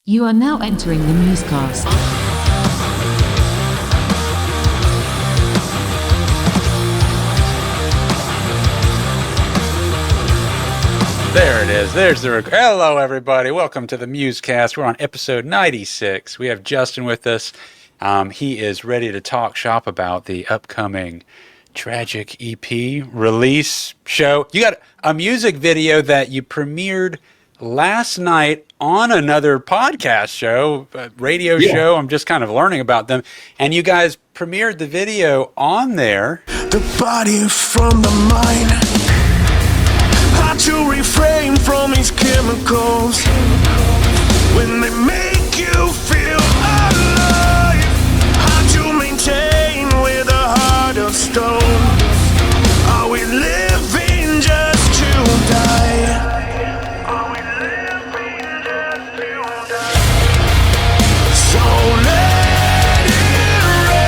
You are now entering the Muse Cast. There it is. There's the hello, everybody. Welcome to the Muse Cast. We're on episode 96. We have Justin with us. He is ready to talk shop about the upcoming Tragic EP release show. You got a music video that you premiered last night on another podcast show, radio show. I'm just kind of learning about them. And you guys premiered the video on there. The body from the mind. How to refrain from these chemicals when they make you feel alive. How to maintain with a heart of stone. Are we living just to die? Are we living just to die? So let it rain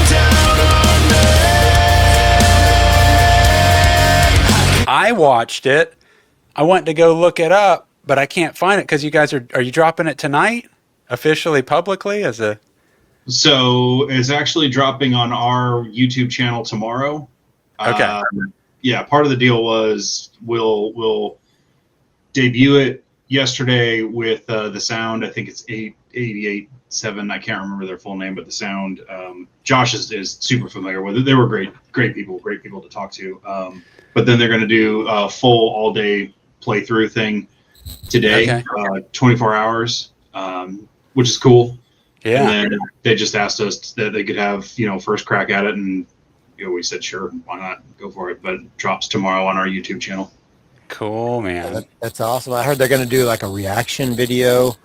down on me. I watched it. I went to go look it up, but I can't find it because you guys are you dropping it tonight? Officially, publicly, as a... So it's actually dropping on our YouTube channel tomorrow. Okay. Yeah, part of the deal was we'll debut it yesterday with the sound. I think it's 888.7. I can't remember their full name, but the sound. Josh is super familiar with it. They were great people to talk to. But then they're going to do a full all-day playthrough thing today, 24 hours, which is cool. Yeah. And then they just asked us that they could have, first crack at it. And we said, sure, why not? Go for it. But it drops tomorrow on our YouTube channel. Cool, man. That's awesome. I heard they're going to do like a reaction video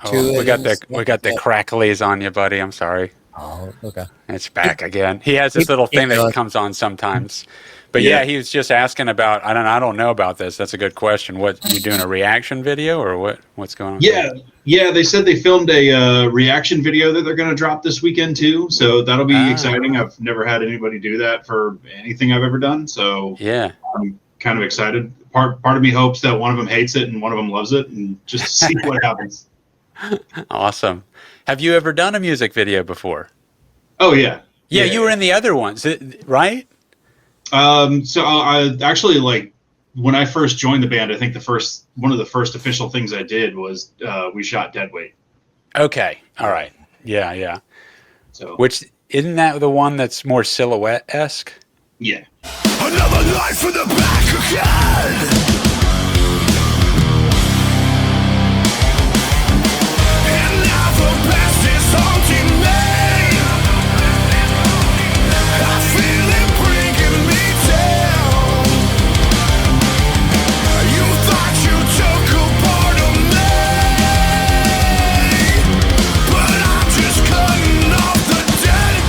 to we got the cracklies on you, buddy. I'm sorry. Oh, okay. It's back again. He has this little thing that comes on sometimes. But yeah, he was just asking about. I don't know about this. That's a good question. What, you doing a reaction video or what's going on? Yeah. They said they filmed a reaction video that they're going to drop this weekend too. So that'll be exciting. I've never had anybody do that for anything I've ever done. So yeah, I'm kind of excited. Part of me hopes that one of them hates it and one of them loves it, and just see what happens. Awesome. Have you ever done a music video before? Oh yeah. Yeah, you were in the other ones, right? So I actually, like, when I first joined the band, I think one of the first official things I did was we shot Deadweight. Okay. All right. Yeah. So, which, isn't that the one that's more silhouette-esque? Yeah. Another life in the back again. And now the past is haunting me. I feel it bringing me down. You thought you took a part of me, but I'm just cutting off the dead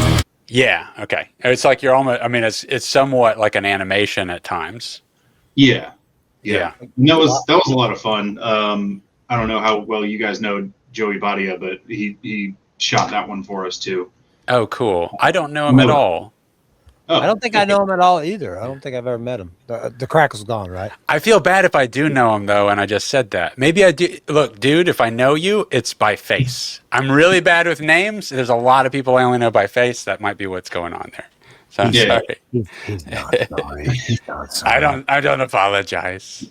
weight. Yeah. Okay. It's like you're almost. I mean, it's somewhat like an animation at times. Yeah. And that was a lot of fun. I don't know how well you guys know Joey Badia, but he shot that one for us too. Oh, cool. I don't know him at all. I don't think I know him at all either. I don't think I've ever met him. The crackle's gone, right? I feel bad if I do know him, though, and I just said that. Maybe I do. Look, dude, if I know you, it's by face. I'm really bad with names. There's a lot of people I only know by face. That might be what's going on there. So I'm sorry. He's not sorry. He's not sorry. I don't apologize.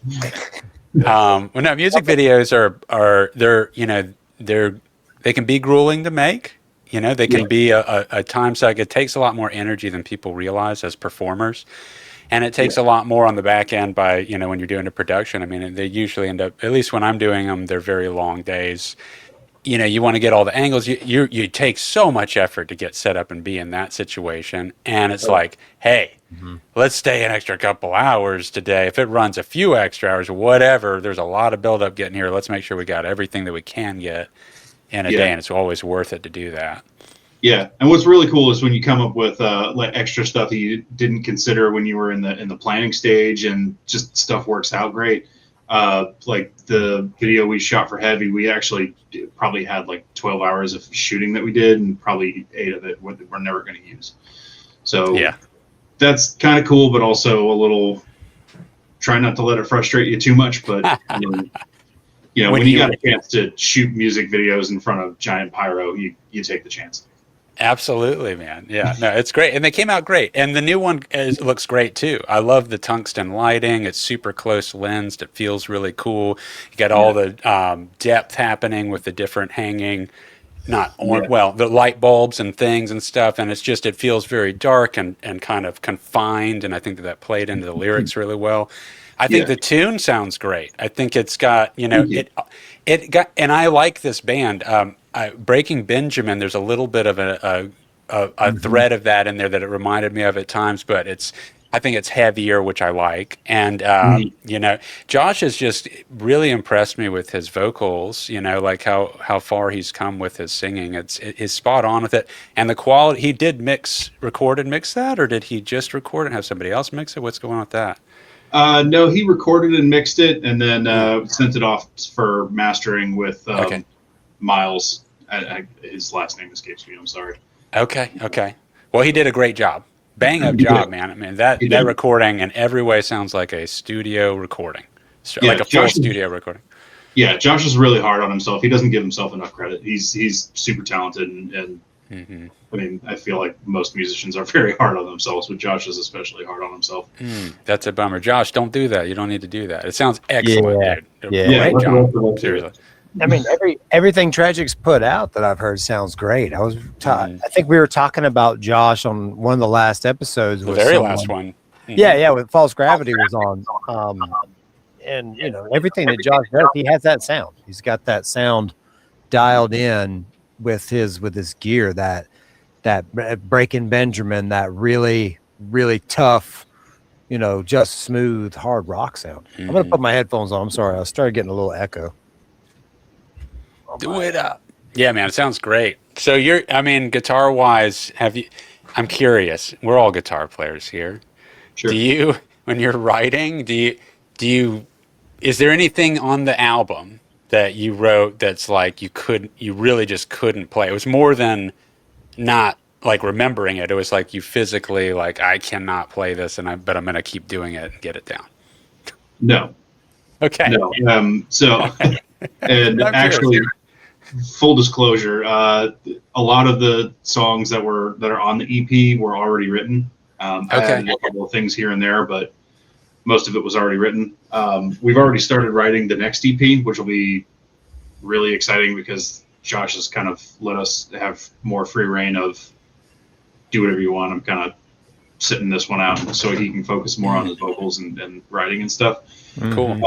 Well, no, music videos are they can be grueling to make. They can be a time suck. It takes a lot more energy than people realize as performers. And it takes a lot more on the back end by, when you're doing a production. I mean, they usually end up, at least when I'm doing them, they're very long days. You want to get all the angles. You take so much effort to get set up and be in that situation. And it's like, hey, let's stay an extra couple hours today. If it runs a few extra hours, whatever, there's a lot of buildup getting here. Let's make sure we got everything that we can get in a day, and it's always worth it to do that. Yeah, and what's really cool is when you come up with like extra stuff that you didn't consider when you were in the planning stage, and just stuff works out great. Like the video we shot for Heavy, we actually probably had like 12 hours of shooting that we did, and probably 8 of it we're never going to use. So yeah, that's kind of cool, but also a little try not to let it frustrate you too much, but I mean, you know, when you got a chance to shoot music videos in front of giant pyro, you take the chance. Absolutely, man. Yeah, no, it's great, and they came out great. And the new one looks great too. I love the tungsten lighting. It's super close lensed. It feels really cool. You got all the depth happening with the different hanging, the light bulbs and things and stuff. And it's just, it feels very dark and kind of confined. And I think that played into the lyrics really well. I think the tune sounds great. I think it's got, you know, it got, and I like this band. Breaking Benjamin, there's a little bit of a thread of that in there that it reminded me of at times, but I think it's heavier, which I like. And, you know, Josh has just really impressed me with his vocals, you know, like how far he's come with his singing. It's spot on with it. And the quality, he did record and mix that, or did he just record and have somebody else mix it? What's going on with that? No, he recorded and mixed it and then sent it off for mastering with Miles. His last name escapes me. I'm sorry. Okay. Well, he did a great job. Bang up job, man. I mean, that recording in every way sounds like a studio recording, like a full studio recording. Yeah, Josh is really hard on himself. He doesn't give himself enough credit. He's super talented, and I mean, I feel like most musicians are very hard on themselves, but Josh is especially hard on himself. That's a bummer. Josh, don't do that. You don't need to do that. It sounds excellent, dude. Yeah. Great job. Seriously. I mean, everything Tragic's put out that I've heard sounds great. I think we were talking about Josh on one of the last episodes. The very last one. Yeah, with False Gravity was on. And, you know, everything that Josh does, he has that sound. He's got that sound dialed in with his gear, that Breaking Benjamin, that really, really tough, you know, just smooth, hard rock sound. I'm going to put my headphones on. I'm sorry. I started getting a little echo. Do it up. Yeah, man, it sounds great. So guitar wise, I'm curious, we're all guitar players here. Sure. Do you, when you're writing, is there anything on the album that you wrote that's like you really just couldn't play? It was more than not like remembering it. It was like you physically, like, I cannot play this but I'm going to keep doing it and get it down. No. Okay. No. So, and actually, full disclosure, a lot of the songs that are on the EP were already written. I had a couple of things here and there, but most of it was already written. We've already started writing the next EP, which will be really exciting because Josh has kind of let us have more free reign of do whatever you want. I'm kind of sitting this one out so he can focus more on his vocals and writing and stuff. Cool.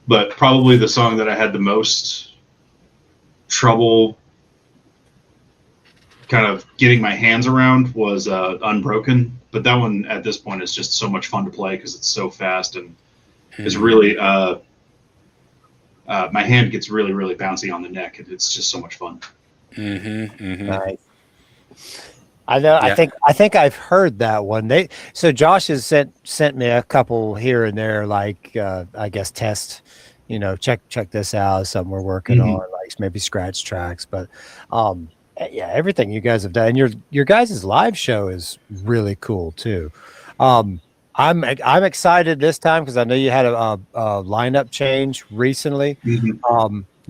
But probably the song that I had the most trouble kind of getting my hands around was Unbroken. But that one at this point is just so much fun to play because it's so fast and it's really my hand gets really, really bouncy on the neck. It's just so much fun. Nice. I know. Yeah. I think I've heard that one. So Josh has sent me a couple here and there, like I guess test, you know, check this out. Something we're working on, like maybe scratch tracks. But yeah, everything you guys have done, and your guys' live show is really cool too. I'm excited this time because I know you had a lineup change recently. You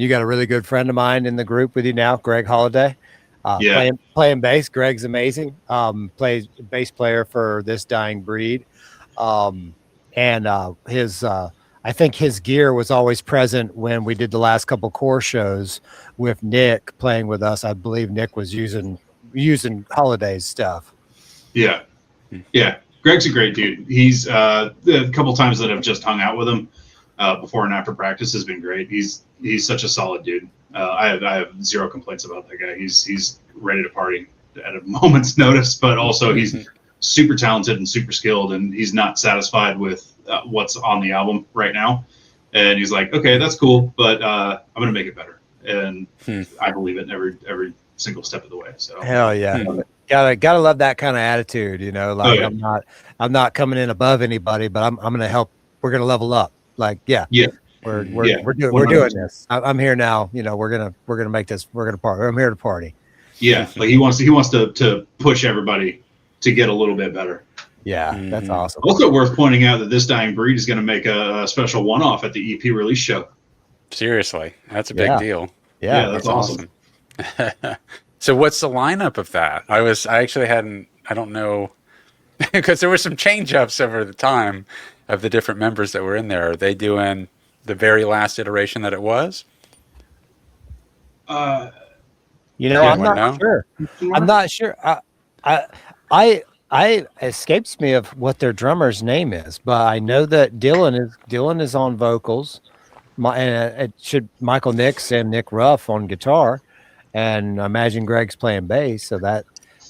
got a really good friend of mine in the group with you now, Greg Halliday. Playing bass. Greg's amazing. Plays bass player for This Dying Breed. And his I think his gear was always present when we did the last couple core shows with Nick playing with us. I believe Nick was using Holiday's stuff. Yeah. Greg's a great dude. He's a couple times that I've just hung out with him before and after practice has been great. He's such a solid dude. I have zero complaints about that guy. He's ready to party at a moment's notice, but also he's super talented and super skilled, and he's not satisfied with what's on the album right now. And he's like, okay, that's cool, but I'm gonna make it better. And I believe it every single step of the way. So hell yeah. Gotta love that kind of attitude, you know. Like I'm not coming in above anybody, but I'm gonna help. We're gonna level up. Like we're doing this. I'm here now. You know, we're gonna make this. We're gonna party. I'm here to party. Yeah, like he wants to push everybody to get a little bit better. Yeah, that's awesome. Also worth pointing out that This Dying Breed is going to make a special one-off at the EP release show. Seriously, that's a big deal. Yeah, that's awesome. So what's the lineup of that? I don't know, because there were some change-ups over the time of the different members that were in there. Are they doing the very last iteration that it was? I'm not sure. I'm not sure. I escapes me of what their drummer's name is, but I know that Dylan is on vocals. Michael Nix and Nick Ruff on guitar, and I imagine Greg's playing bass. So that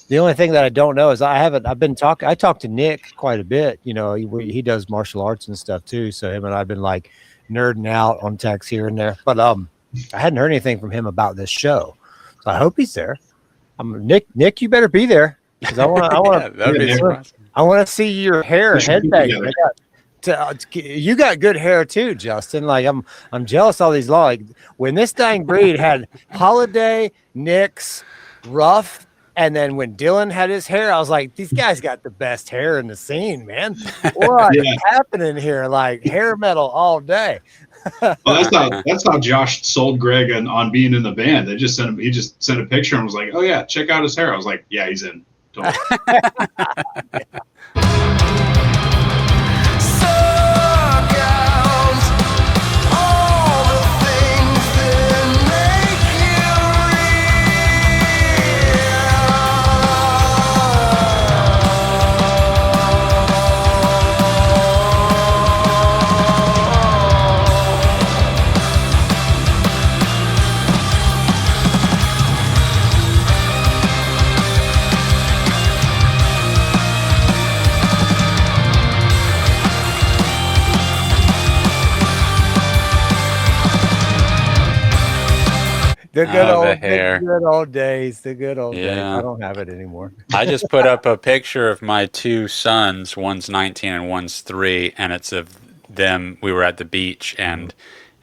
the only thing that I don't know is I talked to Nick quite a bit. You know, he does martial arts and stuff too. So him and I've been like nerding out on text here and there, but I hadn't heard anything from him about this show. So I hope he's there. Nick, you better be there. Because I want to see your hair and headbang. You got good hair too, Justin. Like I'm jealous of all these like when This Dying Breed had Halliday, Nix, Ruff, and then when Dylan had his hair, I was like, these guys got the best hair in the scene, man. What is happening here? Like hair metal all day. Well, that's how Josh sold Greg on being in the band. He just sent a picture and was like, "Oh yeah, check out his hair." I was like, "Yeah, he's in." Totally. The good old days. I don't have it anymore. I just put up a picture of my two sons. One's 19 and one's 3, and it's of them. We were at the beach, and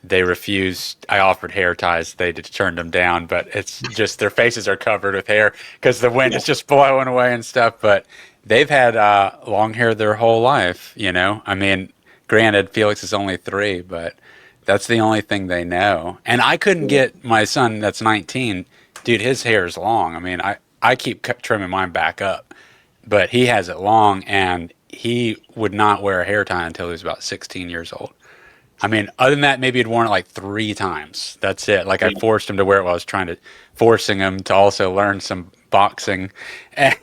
they refused. I offered hair ties. They just turned them down, but it's just their faces are covered with hair because the wind is just blowing away and stuff. But they've had long hair their whole life, you know? I mean, granted, Felix is only 3, but that's the only thing they know. And I couldn't get my son that's 19, dude, his hair is long. I mean, I keep trimming mine back up, but he has it long, and he would not wear a hair tie until he was about 16 years old. I mean, other than that, maybe he'd worn it like 3 times. That's it. Like I forced him to wear it while I was forcing him to also learn some boxing. And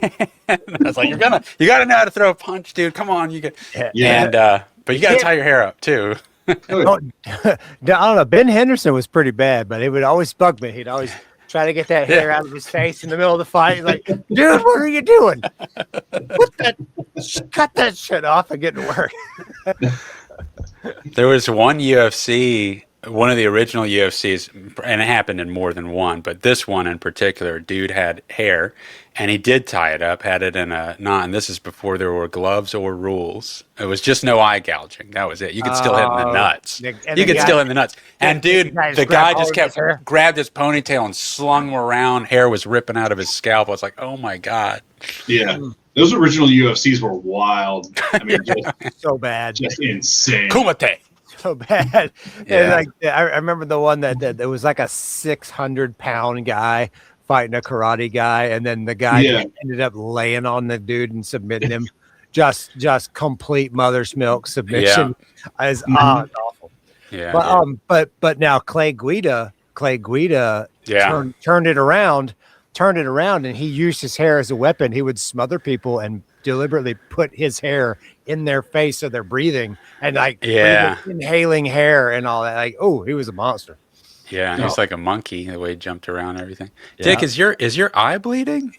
I was like, you got to know how to throw a punch, dude. Come on. But you got to tie your hair up too. I don't know. Ben Henderson was pretty bad, but it would always bug me. He'd always try to get that hair out of his face in the middle of the fight. He's like, dude, what are you doing? Cut that shit off and get to work. There was one UFC, one of the original UFCs, and it happened in more than one, but this one in particular, dude had hair, and he did tie it up, had it in a knot, and this is before there were gloves or rules. It was just no eye gouging. That was it. You could still hit in the nuts. Still hit in the nuts. And dude, the guy just grabbed his ponytail and slung him around. Hair was ripping out of his scalp. I was like, oh my God. Yeah. Those original UFCs were wild. I mean, so bad. Just insane. Kumite. So bad. Yeah. I remember the one that was like a 600-pound guy fighting a karate guy, and then the guy ended up laying on the dude and submitting him. just complete mother's milk submission. It's awful. Yeah. But now Clay Guida turned it around, and he used his hair as a weapon. He would smother people and deliberately put his hair in their face so they're breathing and inhaling hair and all that. Like, oh, he was a monster. Yeah, he's like a monkey the way he jumped around and everything. Yeah. Dick, is your eye bleeding?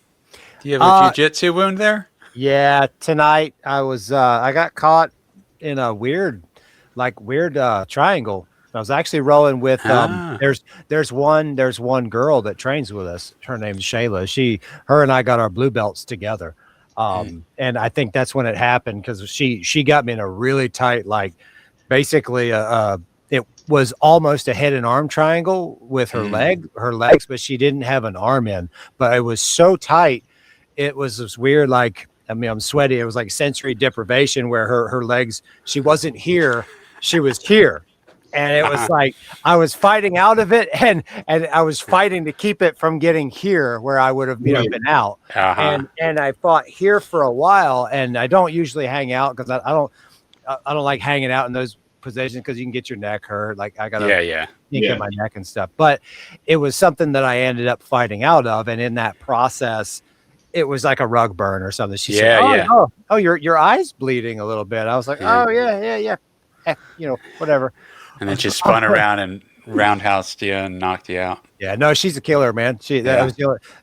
Do you have a jiu-jitsu wound there? Yeah, tonight I got caught in a weird triangle. I was actually rolling with there's one girl that trains with us. Her name's Shayla. Her and I got our blue belts together. And I think that's when it happened, because she got me in a really tight, like basically it was almost a head and arm triangle with her legs, but she didn't have an arm in. But it was so tight, it was this weird, like I mean, I'm sweaty. It was like sensory deprivation where her legs, she wasn't here, she was here. And it was like I was fighting out of it, and I was fighting to keep it from getting here where I would have been out. And I fought here for a while, and I don't usually hang out because I don't like hanging out in those positions because you can get your neck hurt. Like I gotta get my neck and stuff. But it was something that I ended up fighting out of, and in that process, it was like a rug burn or something. She said, "Oh, your eyes bleeding a little bit." I was like, "Oh yeah, heck, whatever." And then she spun around and roundhoused you and knocked you out. Yeah, no, she's a killer, man. It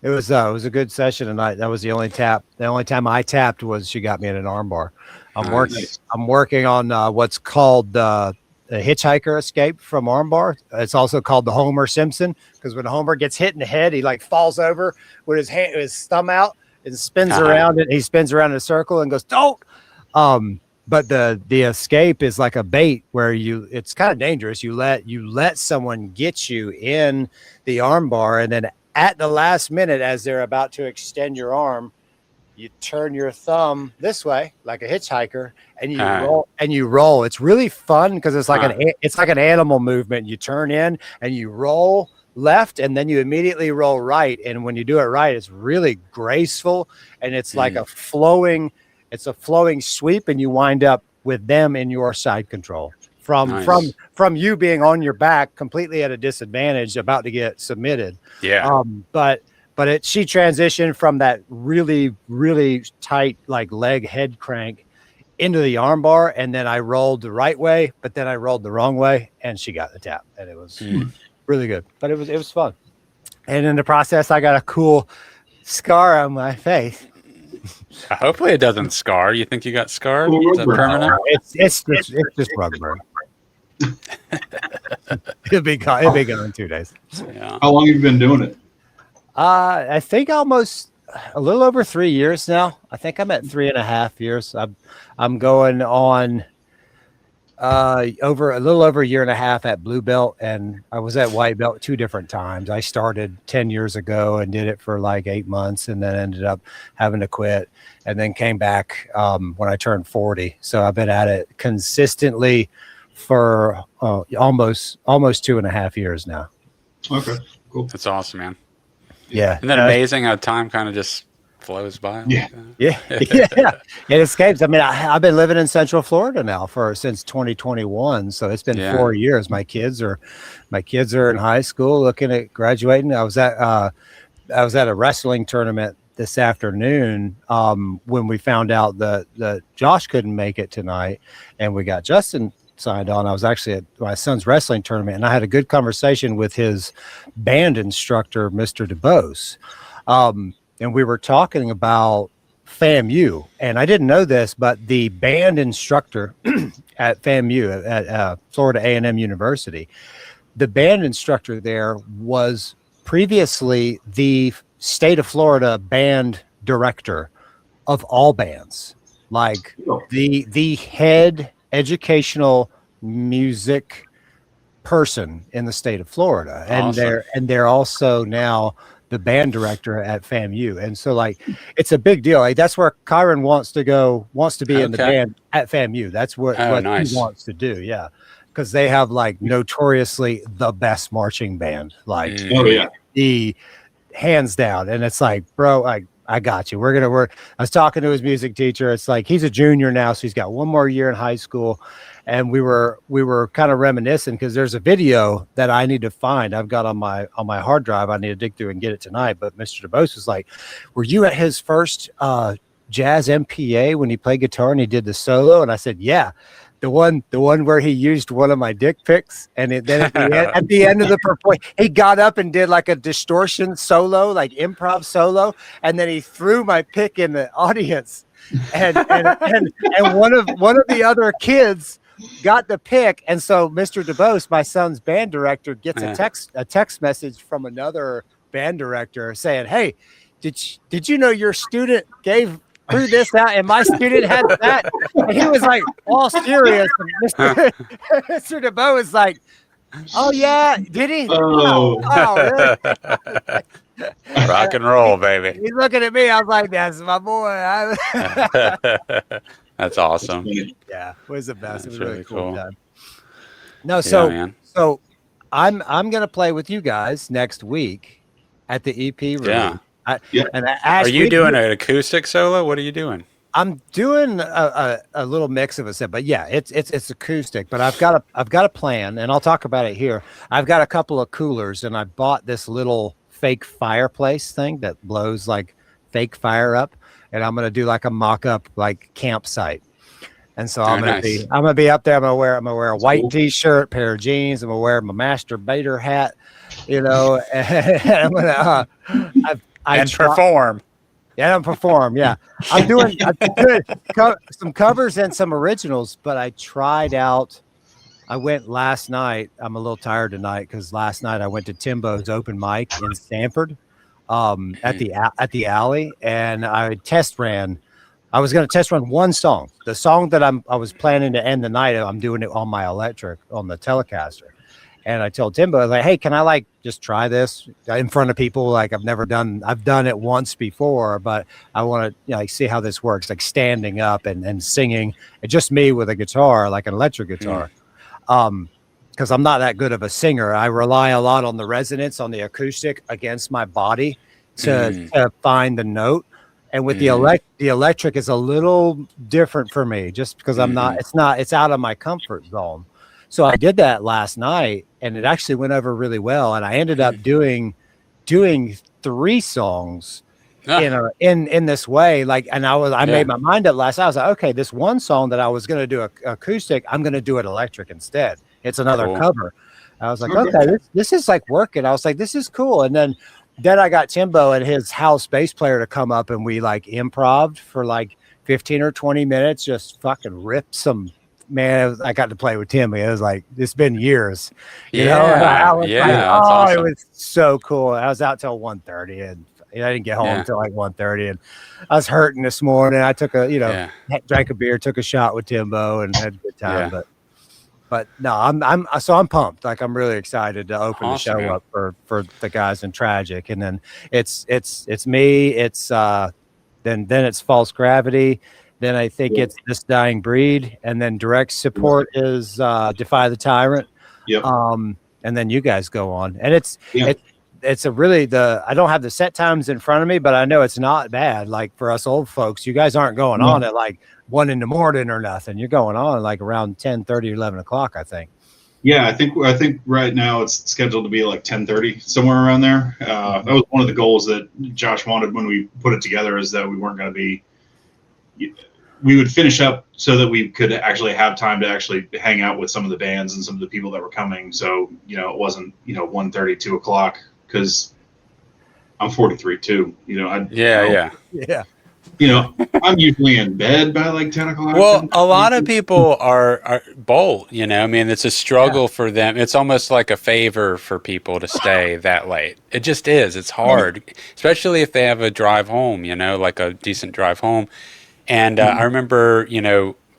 was a good session tonight. That was the only tap. The only time I tapped was she got me in an armbar. I'm working on what's called the hitchhiker escape from armbar. It's also called the Homer Simpson, because when Homer gets hit in the head, he like falls over with his thumb out and spins around. And he spins around in a circle and goes, "Don't." But the escape is like a bait where it's kind of dangerous. You let someone get you in the armbar, and then at the last minute, as they're about to extend your arm, you turn your thumb this way like a hitchhiker, and you roll. It's really fun because it's like an animal movement. You turn in and you roll left, and then you immediately roll right. And when you do it right, it's really graceful, and it's like a flowing sweep, and you wind up with them in your side control from you being on your back completely at a disadvantage about to get submitted. But she transitioned from that really, really tight like leg head crank into the armbar, and then I rolled the right way, but then I rolled the wrong way, and she got the tap, and it was really good. But it was fun. And in the process, I got a cool scar on my face. Hopefully it doesn't scar. You think you got scarred? Well, Is that permanent? It's just rug burn. It'll be gone in 2 days. Yeah. How long have you been doing it? I think almost a little over 3 years now. I think I'm at 3.5 years. I'm going on over a little over a year and a half at blue belt, and I was at white belt 2 different times. I started 10 years ago and did it for like 8 months, and then ended up having to quit, and then came back when I turned 40. So I've been at it consistently for almost 2.5 years now. Okay, cool. That's awesome, man. Yeah. Isn't that amazing how time kind of just flows by? Yeah. Yeah. It escapes. I mean, I've been living in Central Florida now since 2021. So it's been 4 years. My kids are in high school looking at graduating. I was at a wrestling tournament this afternoon when we found out that Josh couldn't make it tonight, and we got Justin signed on. I was actually at my son's wrestling tournament, and I had a good conversation with his band instructor, Mr. DeBose. And we were talking about FAMU, and I didn't know this, but the band instructor at FAMU, at Florida A&M University, the band instructor there was previously the state of Florida band director of all bands, like the head educational music person in the state of Florida. Awesome. And they're also now the band director at FAMU. And so like, it's a big deal. Like that's where Kyron wants to be in the band at FAMU. That's what he wants to do. Yeah. Cause they have like notoriously the best marching band, like the hands down. And it's like, bro, I got you. I was talking to his music teacher. It's like, he's a junior now. So he's got 1 more year in high school. And we were kind of reminiscing because there's a video that I need to find. I've got on my hard drive. I need to dig through and get it tonight. But Mr. DeBose was like, were you at his first jazz MPA when he played guitar and he did the solo? And I said, yeah, the one where he used one of my dick pics. And then at the end of the performance, he got up and did like a distortion solo, like improv solo. And then he threw my pic in the audience. And one of the other kids got the pick, and so Mr. DeBose, my son's band director, gets a text message from another band director saying, "Hey, did you know your student threw this out, and my student had that?" And he was like all serious. And Mr. DeBose was like, "Oh yeah, did he? Oh really?" Rock and roll, baby. He's looking at me. I was like, "That's my boy." That's awesome. Yeah, it was the best. It was That's a really really cool cool. time. No, Yeah, man. so I'm gonna play with you guys next week at the EP room. Yeah. And Are you doing an acoustic solo? What are you doing? I'm doing a little mix of a set, but yeah, it's acoustic. But I've got a plan, and I'll talk about it here. I've got a couple of coolers, and I bought this little fake fireplace thing that blows like fake fire up, and I'm gonna do like a mock-up like campsite. And so I'm gonna be up there. I'm gonna wear a white t-shirt, pair of jeans. I'm gonna wear my masturbator hat, and I'm gonna perform. Yeah, and perform. Yeah, I'm doing some covers and some originals. But I tried out. I went last night. I'm a little tired tonight because last night I went to Timbo's open mic in Stanford, at the alley, and I test ran. I was going to test run one song. The song that I was planning to end the night, I'm doing it on my electric on the Telecaster. And I told Timbo, like, hey, can I like just try this in front of people? Like I've done it once before, but I want to like see how this works, like standing up and singing, and just me with a guitar, like an electric guitar. Because I'm not that good of a singer. I rely a lot on the resonance on the acoustic against my body to find the note. And with the electric is a little different for me, just because it's out of my comfort zone. So I did that last night, and it actually went over really well. And I ended up doing 3 songs in this way. Like, and I made my mind up last night. I was like, okay, this one song that I was going to do acoustic, I'm going to do it electric instead. It's another cover. I was like, okay, this is like working. I was like, this is cool. And then I got Timbo and his house bass player to come up, and we like improv'd for like 15 or 20 minutes, just fucking ripped some. Man, I got to play with Tim. It was like, it's been years, you know? And I was like, awesome. It was so cool. I was out till 1:30, and I didn't get home until like 1:30, and I was hurting this morning. I took drank a beer, took a shot with Timbo, and had a good time. Yeah. But no, I'm pumped. Like I'm really excited to open the show up for the guys in Tragic, and then it's me. It's then it's False Gravity. Then I think it's This Dying Breed, and then direct support is Defy the Tyrant. Yep. And then you guys go on, and it's a really I don't have the set times in front of me, but I know it's not bad. Like for us old folks, you guys aren't going on at like 1 a.m. or nothing. You're going on like around 10:30, 11 o'clock, I think. Yeah, I think right now it's scheduled to be like 10:30, somewhere around there. That was one of the goals that Josh wanted when we put it together, is that we weren't going to be. We would finish up so that we could actually have time to actually hang out with some of the bands and some of the people that were coming. So, it wasn't, 1:30, 2 o'clock, because I'm 43 too. Yeah. I'm usually in bed by like 10 o'clock. Well, a lot of people are bold, I mean, it's a struggle for them. It's almost like a favor for people to stay that late. It just is. It's hard, especially if they have a drive home, like a decent drive home. And I remember,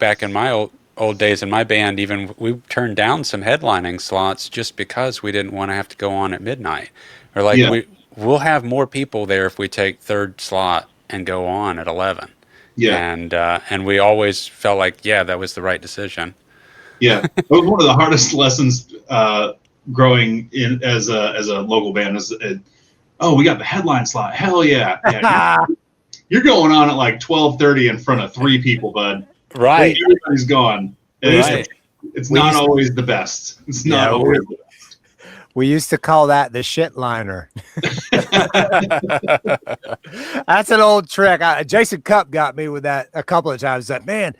back in my old days in my band, even we turned down some headlining slots just because we didn't want to have to go on at midnight. Or like we'll have more people there if we take third slot and go on at 11. Yeah. And we always felt like, that was the right decision. Yeah. It was one of the hardest lessons growing in as a local band is, we got the headline slot. Hell yeah. You're going on at like 12:30 in front of 3 people, bud. Right. Everybody's gone. It's not always the best. It's not always the best. We used to call that the shit liner. That's an old trick. Jason Cupp got me with that a couple of times. That, man,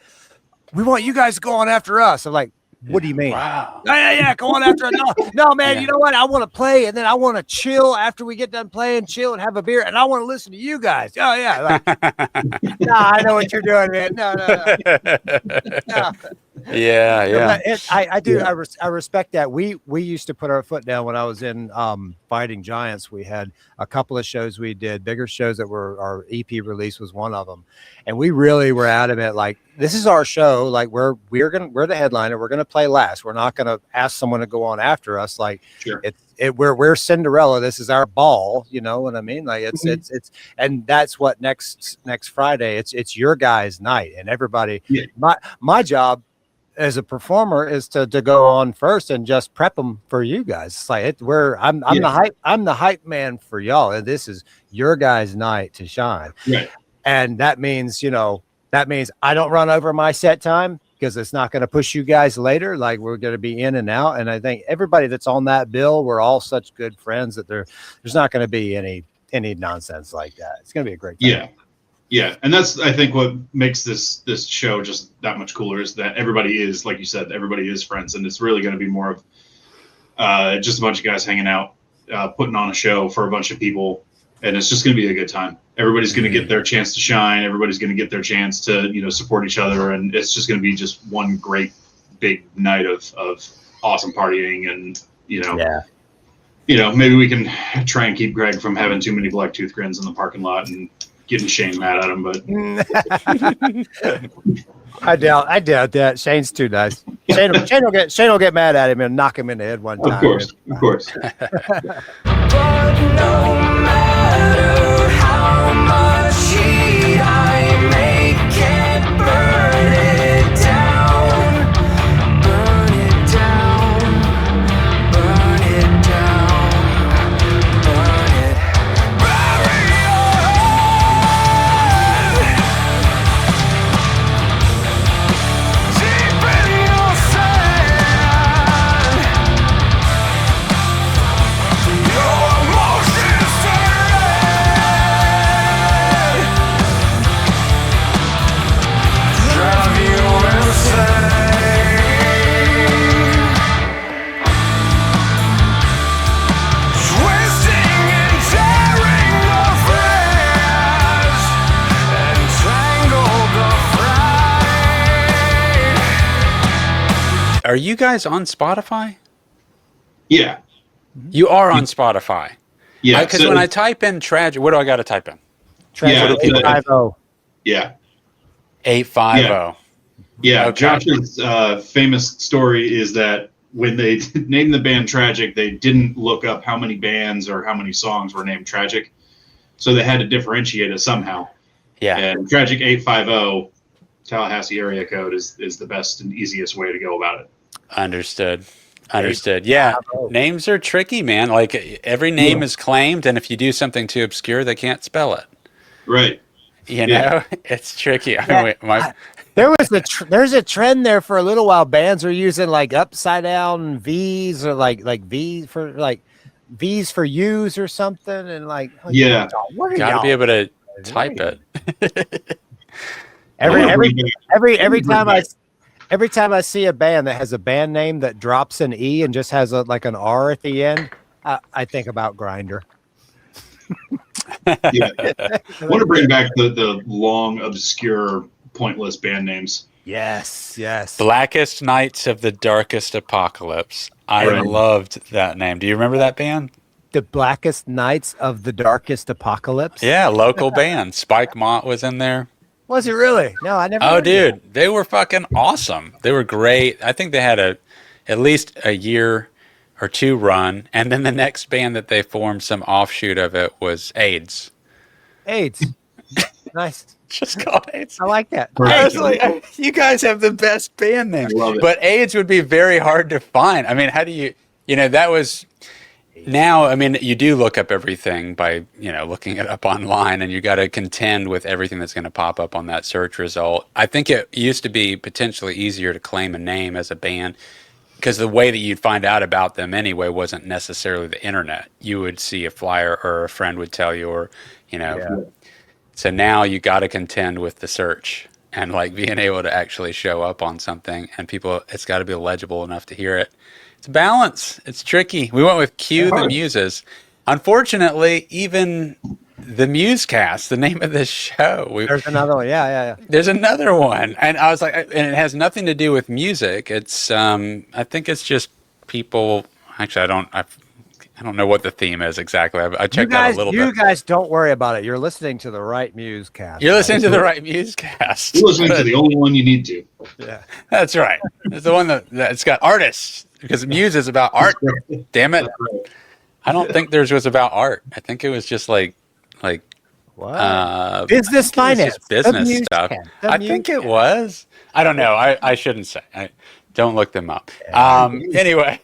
we want you guys to go on after us. I'm like, what do you mean? Wow. Yeah, go on after us. No, man, you know what? I want to play, and then I want to chill after we get done playing, chill and have a beer, and I want to listen to you guys. Oh, yeah. Like, I know what you're doing, man. No. Yeah, yeah. But I do. I respect that. We used to put our foot down when I was in Fighting Giants. We had a couple of shows we did, bigger shows that were our EP release was one of them, and we really were adamant. Like, this is our show. Like, we're the headliner. We're gonna play last. We're not gonna ask someone to go on after us. Like, Sure. We're Cinderella. This is our ball. You know what I mean? Like, it's and that's what next Friday. It's your guys' night, and everybody. Yeah. My job as a performer is to go on first and just prep them for you guys. It's like I'm the hype man for y'all, and this is your guys' night to shine. Right. And that means I don't run over my set time, because it's not going to push you guys later. Like, we're going to be in and out. And I think everybody that's on that bill, we're all such good friends that there's not going to be any nonsense like that. It's going to be a great time. Yeah. Yeah. And that's, I think, what makes this show just that much cooler is that everybody is, like you said, everybody is friends. And it's really going to be more of just a bunch of guys hanging out, putting on a show for a bunch of people. And it's just going to be a good time. Everybody's going to get their chance to shine. Everybody's going to get their chance to, support each other. And it's just going to be just one great big night of awesome partying. And, maybe we can try and keep Greg from having too many black tooth grins in the parking lot and getting Shane mad at him. But I doubt that. Shane's too nice. Shane will get mad at him and knock him in the head one time. Of course. But no matter how much heat I make, can't burn it down. Burn it down. Burn it down. Burn it. Bury your head deep in your sand. Your emotions turn red. Drive you insane. Twisting and tearing the threads, entangled the fright. Are you guys on Spotify? Yeah. You are on Spotify. Yeah. Because when I type in tragic, what do I got to type in? Yeah, 850. Yeah. 850. Yeah. Okay. Josh's famous story is that when they named the band Tragic, they didn't look up how many bands or how many songs were named Tragic. So they had to differentiate it somehow. Yeah. And Tragic 850, Tallahassee area code, is the best and easiest way to go about it. Understood. Yeah. Names are tricky, man. Like, every name is claimed, and if you do something too obscure, they can't spell it. Right. You know, it's tricky. I mean, There's a trend there for a little while. Bands are using like upside down V's or like V for like V's for U's or something, and like what are gotta y'all? be able to type it. Every time I see a band that has a band name that drops an E and just has like an R at the end, I think about Grindr. Yeah. I want to bring back the long, obscure, pointless band names. Yes. Blackest Nights of the Darkest Apocalypse. I loved that name. Do you remember that band? The Blackest Nights of the Darkest Apocalypse. Yeah, local band. Spike Mott was in there. Was it really? No, I never. Oh, dude, they were fucking awesome. They were great. I think they had at least a year or two run, and then the next band that they formed, some offshoot of it, was AIDS. AIDS. Nice. Just called AIDS. I like that. I was like, you guys have the best band names. I love it. But AIDS would be very hard to find. I mean, how do you that was, now, I mean, you do look up everything by, looking it up online, and you got to contend with everything that's going to pop up on that search result. I think it used to be potentially easier to claim a name as a band, because the way that you'd find out about them anyway wasn't necessarily the internet. You would see a flyer, or a friend would tell you, or, So now you got to contend with the search and like being able to actually show up on something, and people, it's got to be legible enough to hear it. It's a balance. It's tricky. We went with Q the Muses. Unfortunately, even the Muse Cast, the name of this show. There's another one. Yeah. There's another one, and I was like, and it has nothing to do with music. It's I think it's just people. Actually, I don't know what the theme is exactly. I checked out a little bit. You guys don't worry about it. You're listening to the right Muse Cast. You're listening to the right Muse Cast. You're listening to the only one you need to. Yeah. That's right. It's the one that's got artists, because Muse is about art. Damn it. I don't think theirs was about art. I think it was just like what? Business finance. Business stuff. I think it was. I don't know. I shouldn't say. Don't look them up. Anyway.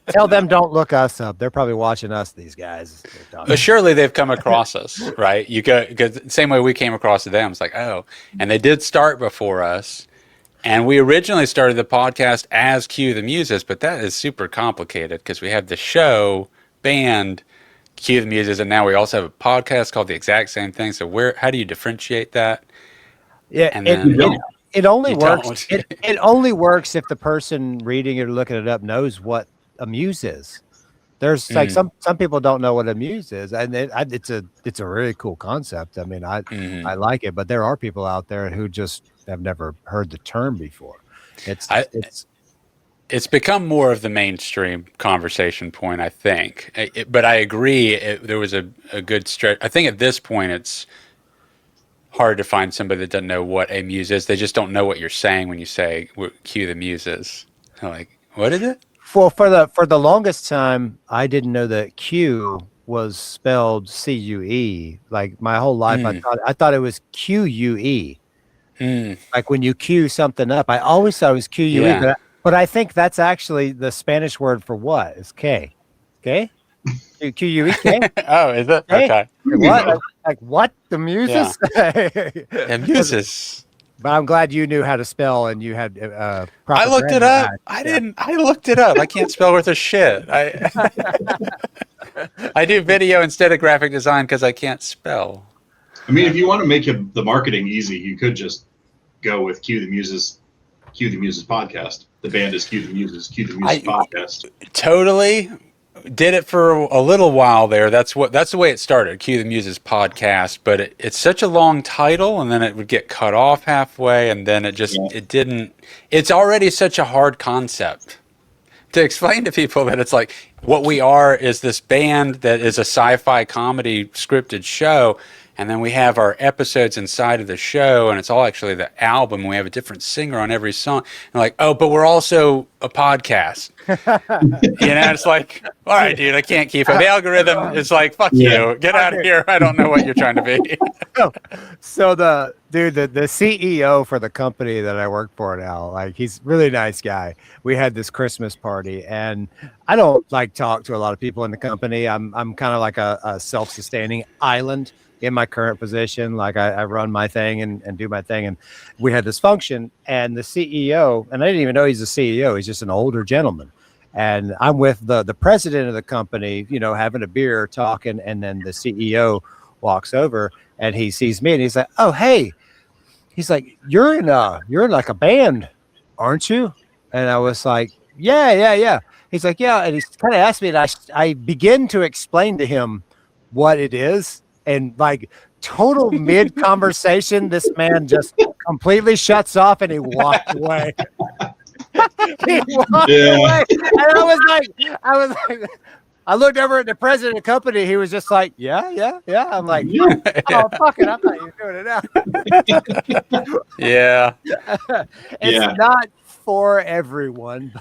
Tell them don't look us up. They're probably watching us, these guys. But surely they've come across us, right? You go, because same way we came across them. It's like, oh, and they did start before us. And we originally started the podcast as Cue the Muses, but that is super complicated because we have the show, band, Cue the Muses, and now we also have a podcast called the exact same thing. So how do you differentiate that? Yeah, and then, it only works. It only works if the person reading it or looking it up knows what a muse is. There's like some people don't know what a muse is, and it's a really cool concept. I mean, I like it, but there are people out there who just have never heard the term before. It's become more of the mainstream conversation point, I think. But I agree, there was a good stretch. I think at this point it's hard to find somebody that doesn't know what a muse is. They just don't know what you're saying when you say Cue the Muses. They're like, what is it? Well, for the longest time, I didn't know that Q was spelled C-U-E. Like my whole life, I thought it was Q-U-E. Like when you cue something up, I always thought it was Q-U-E. Yeah. But I think that's actually the Spanish word for what? It's K. Okay? Q-U-E-K? Oh, is it? K? Okay. What? Like what? The Muses? Yeah. The Muses. But I'm glad you knew how to spell and you had proper I looked it up. I didn't. I looked it up. I can't spell worth a shit. I do video instead of graphic design because I can't spell. I mean, if you want to make the marketing easy, you could just go with Cue the Muses podcast. The band is Cue the Muses podcast. Totally. Did it for a little while there. That's the way it started, Cue the Muses podcast. But it's such a long title, and then it would get cut off halfway, and then it didn't. It's already such a hard concept to explain to people that it's like what we are is this band that is a sci-fi comedy scripted show. And then we have our episodes inside of the show, and it's all actually the album. We have a different singer on every song. And like, oh, but we're also a podcast. It's like, all right, dude, I can't keep it. The algorithm is like, fuck you. Get out of here. I don't know what you're trying to be. So the CEO for the company that I work for now, like he's a really nice guy. We had this Christmas party, and I don't like talk to a lot of people in the company. I'm kind of like a self-sustaining island in my current position. Like I run my thing and do my thing. And we had this function, and the CEO, and I didn't even know he's a CEO. He's just an older gentleman. And I'm with the president of the company, having a beer, talking. And then the CEO walks over and he sees me and he's like, oh, hey, he's like, you're in like a band, aren't you? And I was like, yeah. He's like, yeah. And he's kind of asked me, and I begin to explain to him what it is. And like total mid conversation, this man just completely shuts off and he walked away. He walked away. And I was like, I looked over at the president of the company. He was just like, yeah. I'm like, oh, fuck it. I thought you were doing it now. Yeah. It's not for everyone.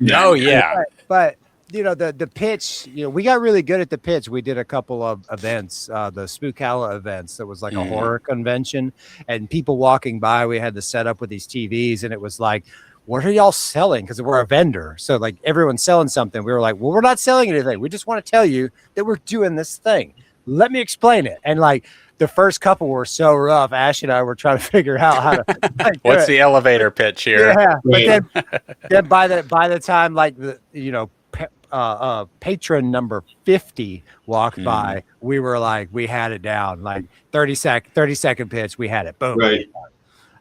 No, yeah. But the pitch, we got really good at the pitch. We did a couple of events, the Spookala events. That was like a horror convention, and people walking by, we had to set up with these TVs, and it was like, what are y'all selling? Because we're a vendor. So like everyone's selling something. We were like, well, we're not selling anything. We just want to tell you that we're doing this thing. Let me explain it. And like the first couple were so rough. Ash and I were trying to figure out how to what's the elevator pitch here? Yeah. But then by the time like patron number 50 walked by, we were like, we had it down, like 30 second pitch, we had it, boom. Right.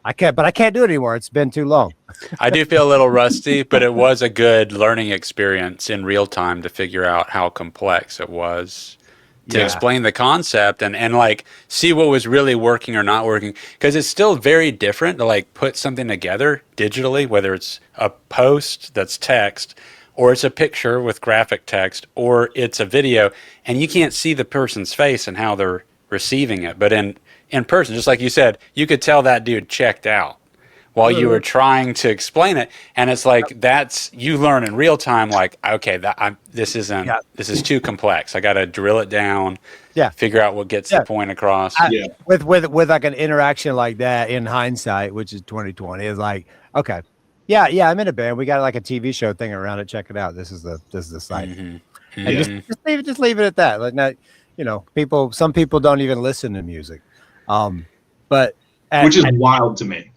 I can't do it anymore. It's been too long. I do feel a little rusty, but it was a good learning experience in real time to figure out how complex it was to explain the concept and like see what was really working or not working, because it's still very different to like put something together digitally, whether it's a post that's text or it's a picture with graphic text or it's a video, and you can't see the person's face and how they're receiving it. But in person, just like you said, you could tell that dude checked out while you were trying to explain it, and it's like that's you learn in real time. Like, okay, this is too complex. I got to drill it down. Yeah. Figure out what gets the point across. With like an interaction like that in hindsight, which is 2020, is like, okay, yeah, I'm in a band. We got like a TV show thing around it. Check it out. This is the site. And just leave it at that. Like, not, some people don't even listen to music, but which is wild to me.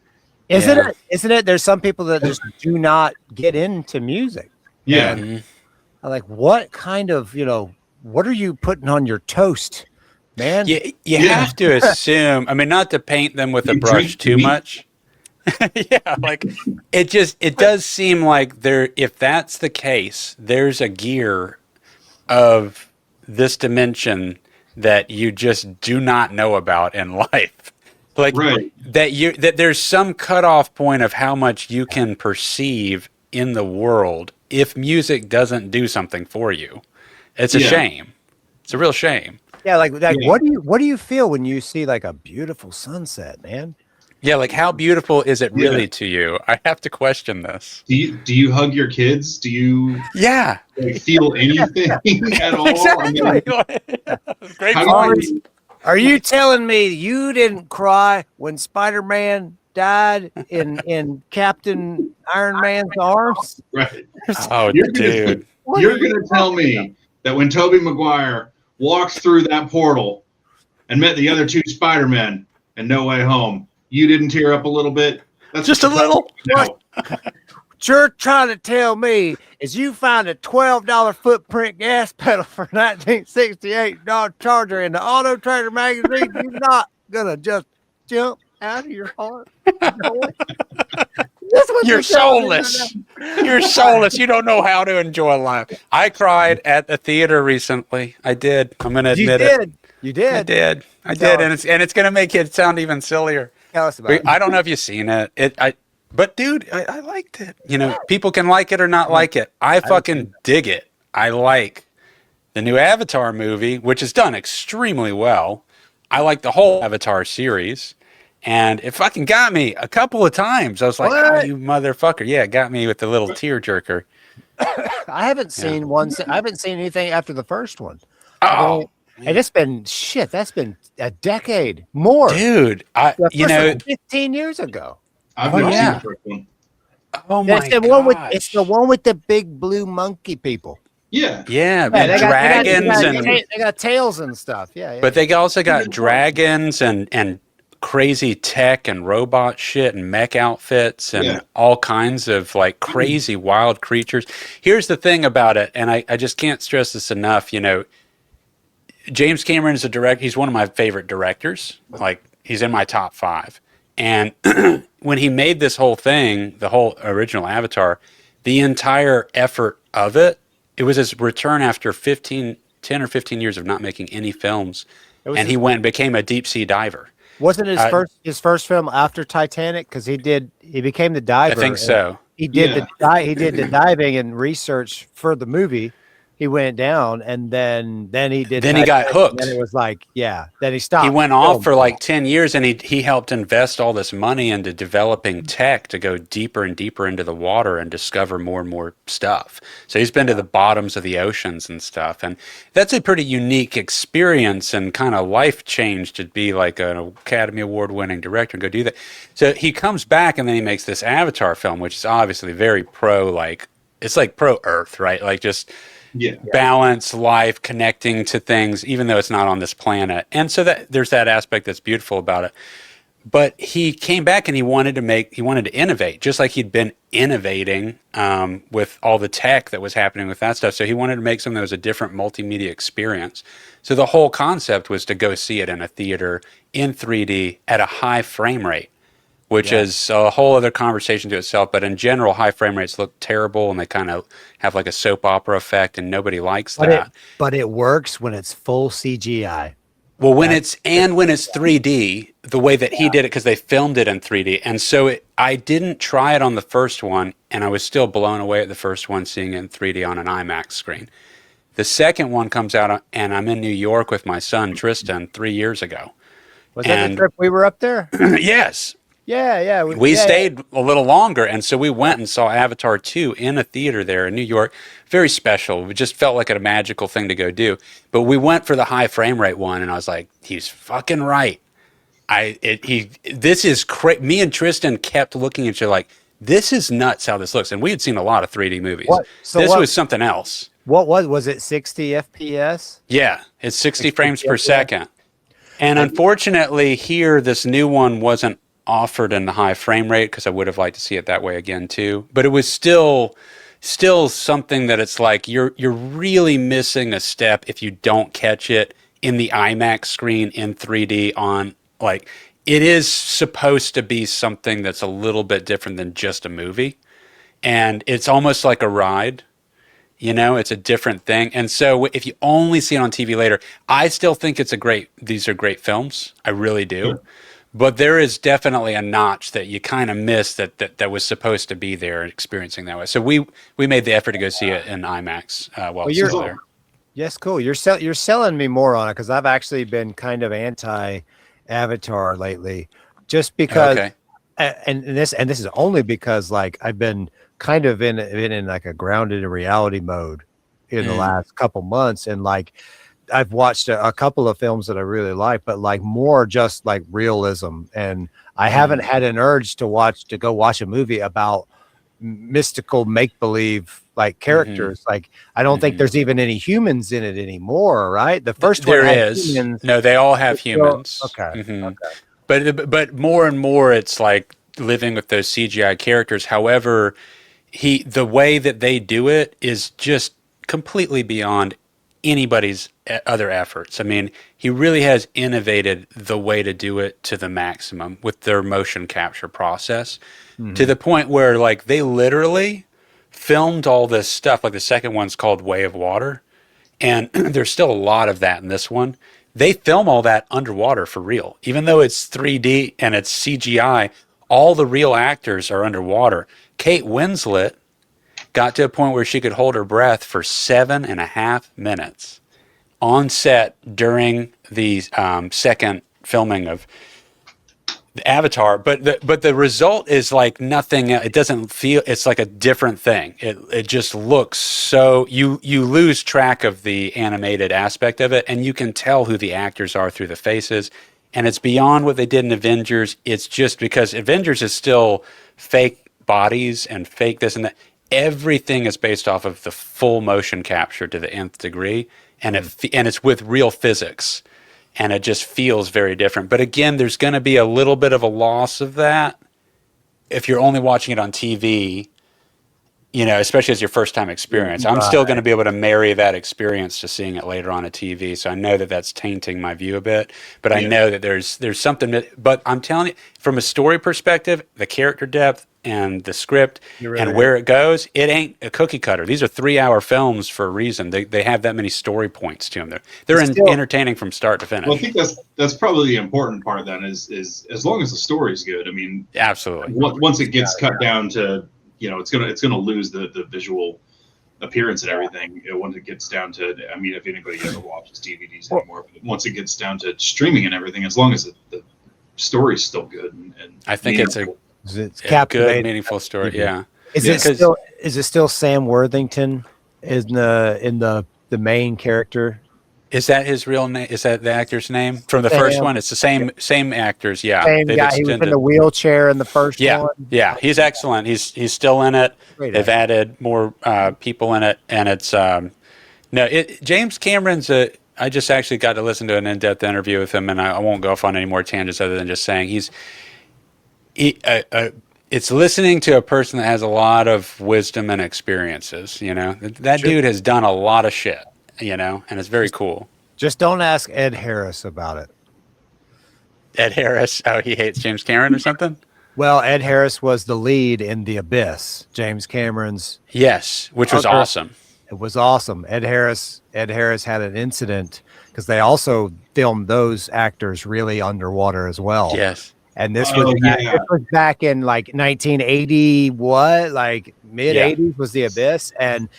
Isn't it? There's some people that just do not get into music. Yeah. And I'm like, what kind of, what are you putting on your toast, man? You have to assume, I mean, not to paint them with a brush too much. Like it does seem like if that's the case, there's a gear of this dimension that you just do not know about in life. Like that there's some cutoff point of how much you can perceive in the world if music doesn't do something for you. It's a shame. It's a real shame. Yeah, like what do you feel when you see like a beautiful sunset, man? Yeah, like how beautiful is it really to you? I have to question this. Do you hug your kids? Do you feel anything at all? Exactly. I mean, great point. Are you telling me you didn't cry when Spider-Man died in Captain Iron Man's arms? Right. Oh, dude. You're going to tell me that when Tobey Maguire walked through that portal and met the other two Spider-Men in No Way Home, you didn't tear up a little bit? That's just a little? No. What you're trying to tell me is you find a $12 footprint gas pedal for 1968 Dodge Charger in the Auto Trader magazine. You're not gonna just jump out of your heart. You're soulless. You're soulless. You don't know how to enjoy life. I cried at the theater recently. I did. I'm gonna admit it. You did. I did. And it's gonna make it sound even sillier. Tell us about it. I don't know if you've seen it. But dude, I liked it. People can like it or not like it. I fucking dig it. I like the new Avatar movie, which is done extremely well. I like the whole Avatar series. And it fucking got me a couple of times. I was like, oh, you motherfucker. Yeah, it got me with the little tear jerker. I haven't seen one. I haven't seen anything after the first one. Oh. And it's been shit. That's been a decade more. Dude, 15 years ago. I've never seen the first one. Oh my god! It's the one with the big blue monkey people. Yeah, dragons they got tails and stuff. Yeah. But they also got dragons and crazy tech and robot shit and mech outfits and all kinds of like crazy wild creatures. Here's the thing about it, and I just can't stress this enough. James Cameron is a director. He's one of my favorite directors. Like he's in my top 5. And when he made this whole thing, the whole original Avatar, the entire effort of it was his return after 10 or 15 years of not making any films. And he went and became a deep sea diver. Wasn't his first film after Titanic? Because he became the diver. I think so. He did the diving and research for the movie. He went down, and then he did. Then he got hooked. And it was like, then he stopped. He went off for like 10 years, and he helped invest all this money into developing tech to go deeper and deeper into the water and discover more and more stuff. So he's been to the bottoms of the oceans and stuff, and that's a pretty unique experience and kind of life change to be like an Academy Award winning director and go do that. So he comes back, and then he makes this Avatar film, which is obviously very it's like pro Earth, right? Like just balance life, connecting to things, even though it's not on this planet. And so there's that aspect that's beautiful about it. But he came back and he wanted to innovate, just like he'd been innovating with all the tech that was happening with that stuff. So he wanted to make something that was a different multimedia experience. So the whole concept was to go see it in a theater in 3D at a high frame rate, which Yeah. is a whole other conversation to itself. But in general, high frame rates look terrible, and they kind of have like a soap opera effect, and nobody likes that. But it works when it's full CGI. Well, when it's 3D, the way that he did it, because they filmed it in 3D, and so I didn't try it on the first one, and I was still blown away at the first one, seeing it in 3D on an IMAX screen. The second one comes out, and I'm in New York with my son Tristan 3 years ago. Was that the trip we were up there? Yes. Yeah. We stayed a little longer, and so we went and saw Avatar 2 in a theater there in New York. Very special. It just felt like a magical thing to go do. But we went for the high frame rate one, and I was like, he's fucking right. This is crazy. Me and Tristan kept looking at you like, this is nuts how this looks. And we had seen a lot of 3D movies. This was something else. What was it? 60 FPS? Yeah, it's 60 frames per second. And unfortunately, here, this new one wasn't offered in the high frame rate, because I would have liked to see it that way again too. But it was still something that it's like you're really missing a step if you don't catch it in the IMAX screen in 3D on, like, it is supposed to be something that's a little bit different than just a movie. And it's almost like a ride. You know, it's a different thing. And so if you only see it on TV later, I still think these are great films. I really do. Sure. But there is definitely a notch that you kind of miss that was supposed to be there, experiencing that way. So we made the effort to go see it in IMAX while it's still there. Yes, cool. You're selling me more on it, because I've actually been kind of anti-Avatar lately, just because. And this is only because, like, I've been kind of in like a grounded in reality mode in the last couple months, and like I've watched a couple of films that I really like, but like more just like realism, and I haven't had an urge to go watch a movie about mystical make-believe like characters. Like, I don't think there's even any humans in it anymore, right? The first one had humans. No, they all have humans. Okay. Okay. But more and more, it's like living with those CGI characters. However, the way that they do it is just completely beyond anybody's other efforts. I mean, he really has innovated the way to do it to the maximum with their motion capture process, to the point where, like, they literally filmed all this stuff. Like, the second one's called Way of Water, and there's still a lot of that in this one. They film all that underwater for real. Even though it's 3D and it's CGI, all the real actors are underwater. Kate Winslet got to a point where she could hold her breath for 7.5 minutes on set during the second filming of the Avatar. But the result is like nothing. It doesn't feel. It's like a different thing. It just looks so. You lose track of the animated aspect of it, and you can tell who the actors are through the faces. And it's beyond what they did in Avengers. It's just because Avengers is still fake bodies and fake this and that. Everything is based off of the full motion capture to the nth degree, and it's with real physics, and it just feels very different. But again, there's going to be a little bit of a loss of that if you're only watching it on TV, you know, especially as your first time experience. I'm still going to be able to marry that experience to seeing it later on at TV. So I know that that's tainting my view a bit, but I know that there's something but I'm telling you, from a story perspective, the character depth and the script and where it goes, it ain't a cookie cutter. These are 3-hour films for a reason. They have that many story points to them. They're entertaining from start to finish. Well, I think that's probably the important part then is as long as the story's good. I mean, absolutely. Once it gets cut down to, you know, it's gonna lose the visual appearance and everything. You know, once it gets down to, I mean, if anybody ever watches DVDs anymore, but once it gets down to streaming and everything, as long as the story's still good and I think it's a good, meaningful story. Yeah. Is it still Sam Worthington in the main character? Is that his real name? Is that the actor's name from the first one? It's the same actors. Yeah, same guy. He was in the wheelchair in the first one. Yeah, he's excellent. He's still in it. Great They've added more people in it, and it's James Cameron's I just actually got to listen to an in-depth interview with him, and I won't go off on any more tangents other than just saying it's listening to a person that has a lot of wisdom and experiences. You know, that dude has done a lot of shit. You know, and it's very cool. Just don't ask Ed Harris about it. Ed Harris? Oh, he hates James Cameron or something? Well, Ed Harris was the lead in The Abyss, James Cameron's. Yes, which was awesome. It was awesome. Ed Harris had an incident because they also filmed those actors really underwater as well. Yes. And this was back in like 1980, like mid 80s was The Abyss. And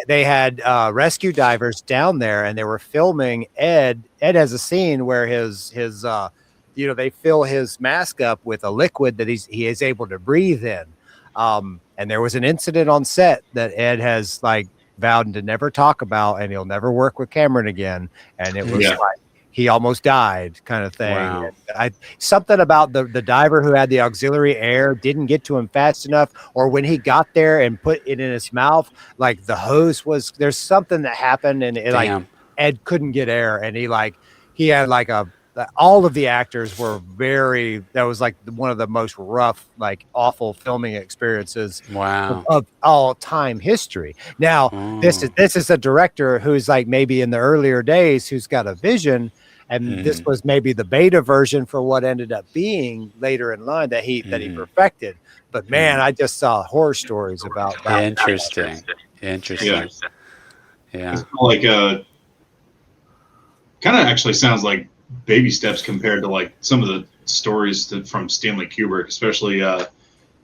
they had rescue divers down there, and they were filming Ed. Ed has a scene where his they fill his mask up with a liquid that he is able to breathe in. And there was an incident on set that Ed has like vowed to never talk about, and he'll never work with Cameron again. And it was like he almost died, kind of thing. Wow. Something about the diver who had the auxiliary air didn't get to him fast enough, or when he got there and put it in his mouth, like the hose was. There's something that happened, and like Ed couldn't get air, and he had like all of the actors were that was like one of the most rough, like awful filming experiences of all time history. Now, this is a director who's like maybe in the earlier days who's got a vision, and this was maybe the beta version for what ended up being later in line that he perfected. But man, I just saw horror stories about that. Interesting. Yeah. It's like kind of actually sounds like baby steps compared to like some of the stories from Stanley Kubrick, especially The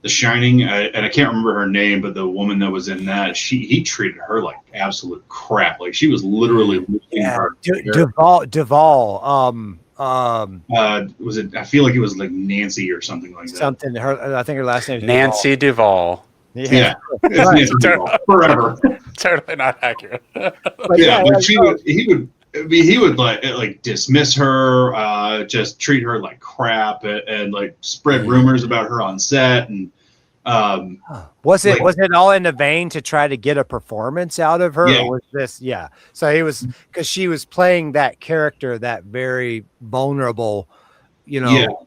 Shining. And I can't remember her name, but the woman that was in that, he treated her like absolute crap. Like she was literally losing her. Duvall. Was it? I feel like it was like Nancy or something like that. Something. I think her last name is Nancy Duvall. Yeah. It's Nancy Duvall, forever. Totally not accurate. But he would like dismiss her, just treat her like crap, and like spread rumors about her on set. And was it all in the vein to try to get a performance out of her? Or was this? Yeah. So he was, because she was playing that character, that very vulnerable,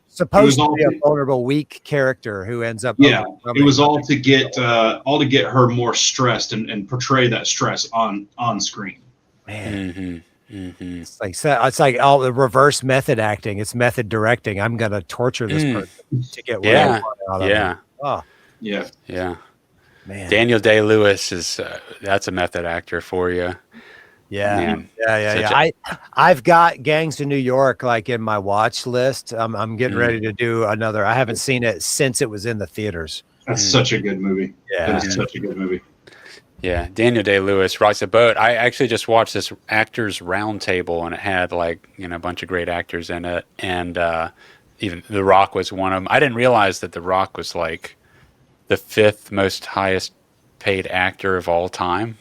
supposed to be a vulnerable, weak character who ends up. Yeah. It was all to get her more stressed and portray that stress on screen. Man. It's like all the reverse method acting. It's method directing. I'm gonna torture this person to get what I want out of him. Oh, yeah. Man, Daniel Day-Lewis is that's a method actor for you. Yeah. I've got Gangs of New York like in my watch list. I'm getting ready to do another. I haven't seen it since it was in the theaters. That's such a good movie. Yeah, it's such a good movie. Yeah, Daniel Day-Lewis rocks the boat. I actually just watched this actors roundtable, and it had like a bunch of great actors in it, and even The Rock was one of them. I didn't realize that The Rock was like the 5th most highest paid actor of all time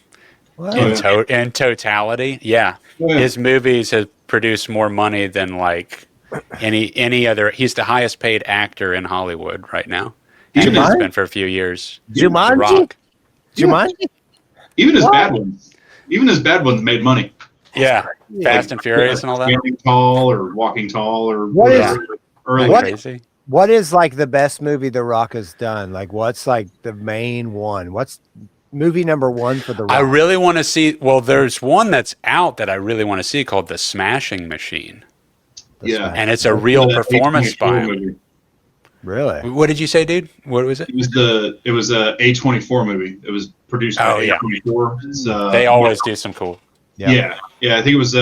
in totality. Yeah, his movies have produced more money than like any other. He's the highest paid actor in Hollywood right now. He has been for a few years. The Rock. Jumanji? Even his bad ones made money. Yeah, Fast and Furious and all that. Standing Tall or Walking Tall or crazy. What is like the best movie The Rock has done? Like, what's like the main one? What's movie number one for The Rock? I really want to see. Well, there's one that's out that I really want to see called The Smashing Machine. And it's a real performance by him. Really? What did you say, dude? What was it? It was a A24 movie. It was produced by A24. They always do some cool. Yeah. I think it was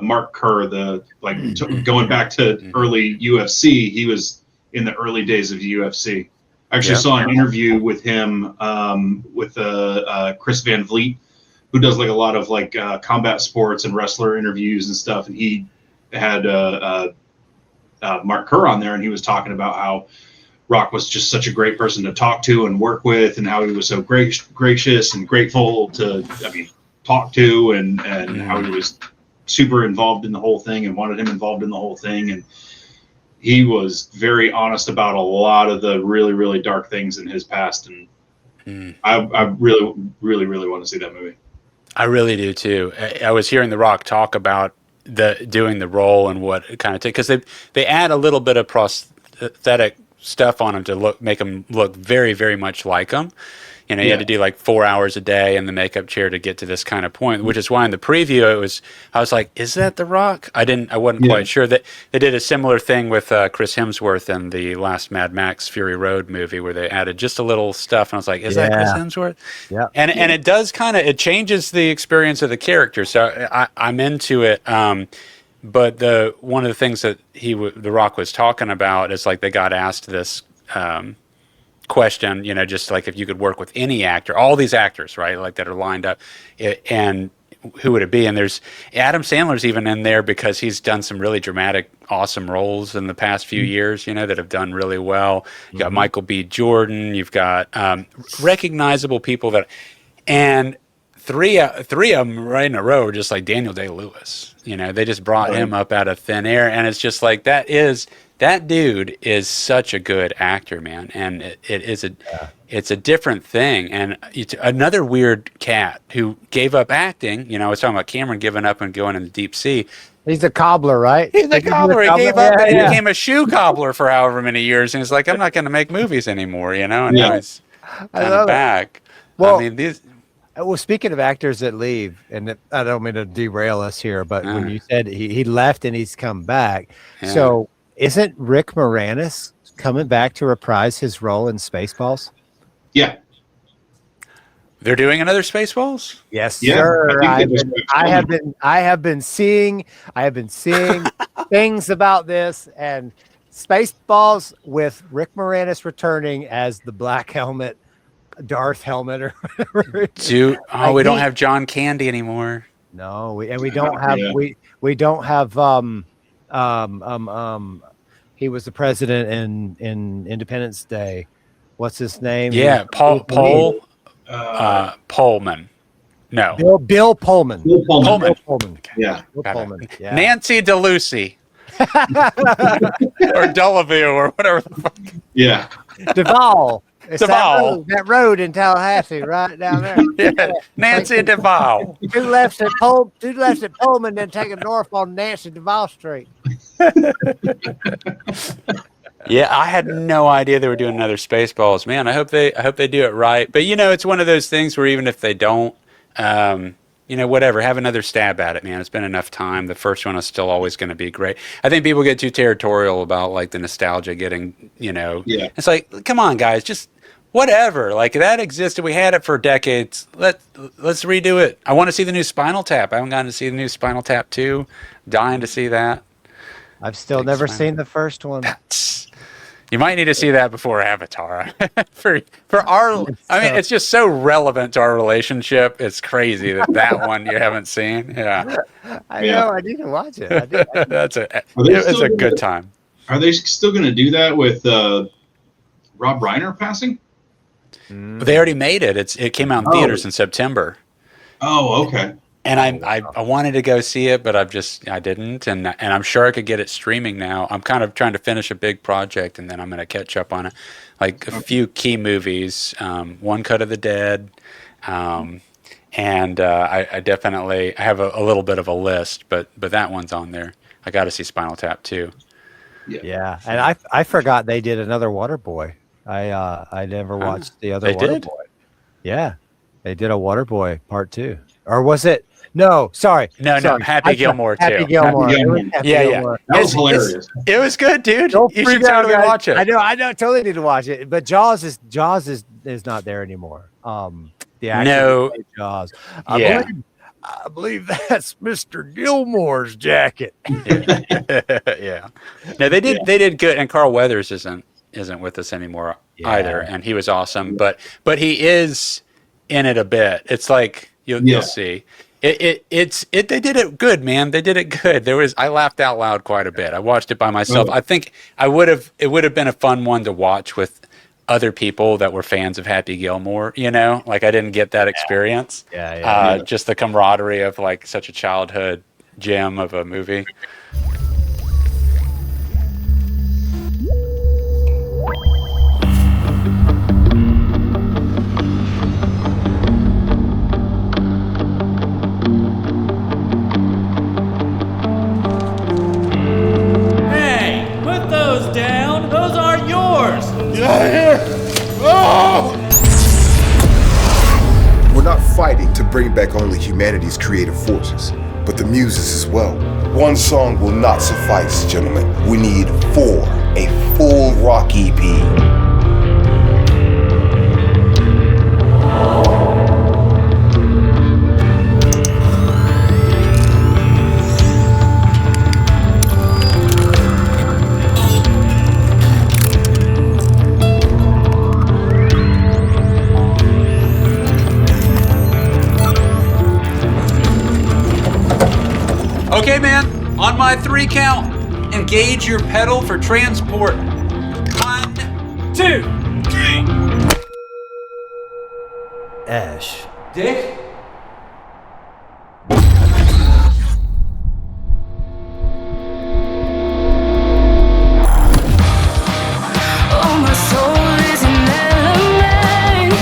Mark Kerr. Going back to early UFC, he was in the early days of UFC. I actually saw an interview with him with Chris Van Vliet, who does like a lot of like combat sports and wrestler interviews and stuff. And he had Mark Kerr on there, and he was talking about how Rock was just such a great person to talk to and work with, and how he was so gracious and grateful to talk to, and how he was super involved in the whole thing and wanted him involved in the whole thing. And he was very honest about a lot of the really, really dark things in his past. And I really, really, really want to see that movie. I really do too. I was hearing The Rock talk about doing the role and what it kind of takes, because they add a little bit of prosthetic stuff on him to make him look very, very much like him. You know, you had to do like 4 hours a day in the makeup chair to get to this kind of point, which is why in the preview I was like, is that The Rock? I wasn't quite sure. That they did a similar thing with Chris Hemsworth in the last Mad Max Fury Road movie where they added just a little stuff, and I was like, is that Chris Hemsworth? Yeah. And it does it changes the experience of the character, so I'm into it. But one of the things that The Rock was talking about is like they got asked this question, you know, just like if you could work with any actor, all these actors, right, like that are lined up, and who would it be? And there's Adam Sandler's even in there because he's done some really dramatic, awesome roles in the past few years, you know, that have done really well. You got Michael B. Jordan, you've got recognizable people and three of them right in a row are just like Daniel Day-Lewis. You know, they just brought him up out of thin air, and it's just like that dude is such a good actor, man, and it's a different thing. And it's another weird cat who gave up acting. You know, I was talking about Cameron giving up and going in the deep sea. He's a cobbler, right? He's a cobbler. He gave up and he became a shoe cobbler for however many years, and he's like, I'm not going to make movies anymore, you know. And now he's kind of back. Well, I mean, well, speaking of actors that leave, and I don't mean to derail us here, but when you said he left and he's come back, so isn't Rick Moranis coming back to reprise his role in Spaceballs? Yeah. They're doing another Spaceballs? Yes, sir. I have been seeing things about this, and Spaceballs with Rick Moranis returning as the Black Helmet, Darth Helmet, or whatever. We don't have John Candy anymore. No, we don't have we don't have he was the president in Independence Day. What's his name? Yeah, Pullman. No, Bill Pullman. Bill Pullman. Bill Pullman. Yeah. Bill Pullman. Yeah. Nancy DeLucy. Or Delaveau or whatever the fuck. Yeah. Duvall. It's Duvall. that road in Tallahassee, right down there. Yeah. Nancy Duvall. Two lefts at Pullman, then taking north on Nancy Duvall Street. Yeah, I had no idea they were doing another Spaceballs. Man, I hope they do it right. But you know, it's one of those things where even if they don't, you know, whatever, have another stab at it, man. It's been enough time. The first one is still always going to be great. I think people get too territorial about like the nostalgia getting, you know. Yeah. It's like, come on, guys, just whatever. Like that existed. We had it for decades. Let's redo it. I want to see the new Spinal Tap. I haven't gotten to see the new Spinal Tap 2. Dying to see that. I've still never seen the first one. You might need to see that before Avatar. for our, I mean, it's just so relevant to our relationship. It's crazy that one you haven't seen. Yeah, I know. I need to watch it. I did. It's a good time. Are they still going to do that with Rob Reiner passing? They already made it. It came out in theaters in September. Oh, okay. And I wanted to go see it, but I didn't, and I'm sure I could get it streaming now. I'm kind of trying to finish a big project, and then I'm going to catch up on it, like a few key movies, One Cut of the Dead, and I definitely have a little bit of a list, but that one's on there. I got to see Spinal Tap too. Yeah, and I forgot they did another Waterboy. I never watched the other Waterboy. Did? Yeah, they did a Waterboy Part 2, or was it? No, sorry. No, Happy Gilmore too. Happy Gilmore. Yeah. That was hilarious. It was good, dude. You should totally watch it. I know. Totally need to watch it. But Jaws is not there anymore. The actor played Jaws. I believe that's Mr. Gilmore's jacket. Yeah. No, they did good, and Carl Weathers isn't with us anymore either, and he was awesome. But he is in it a bit. It's like you'll see. They did it good, man. They did it good. I laughed out loud quite a bit. I watched it by myself. I think it would have been a fun one to watch with other people that were fans of Happy Gilmore, you know? Like I didn't get that experience. Just the camaraderie of like such a childhood gem of a movie. Down. Those are yours. bring back only humanity's creative forces, but the Muses as well. One song will not suffice, gentlemen. We need 4, a full rock EP. Okay, man, on my 3 count, engage your pedal for transport. 1, 2, 3. Ash. Dick? Oh, my soul is an element.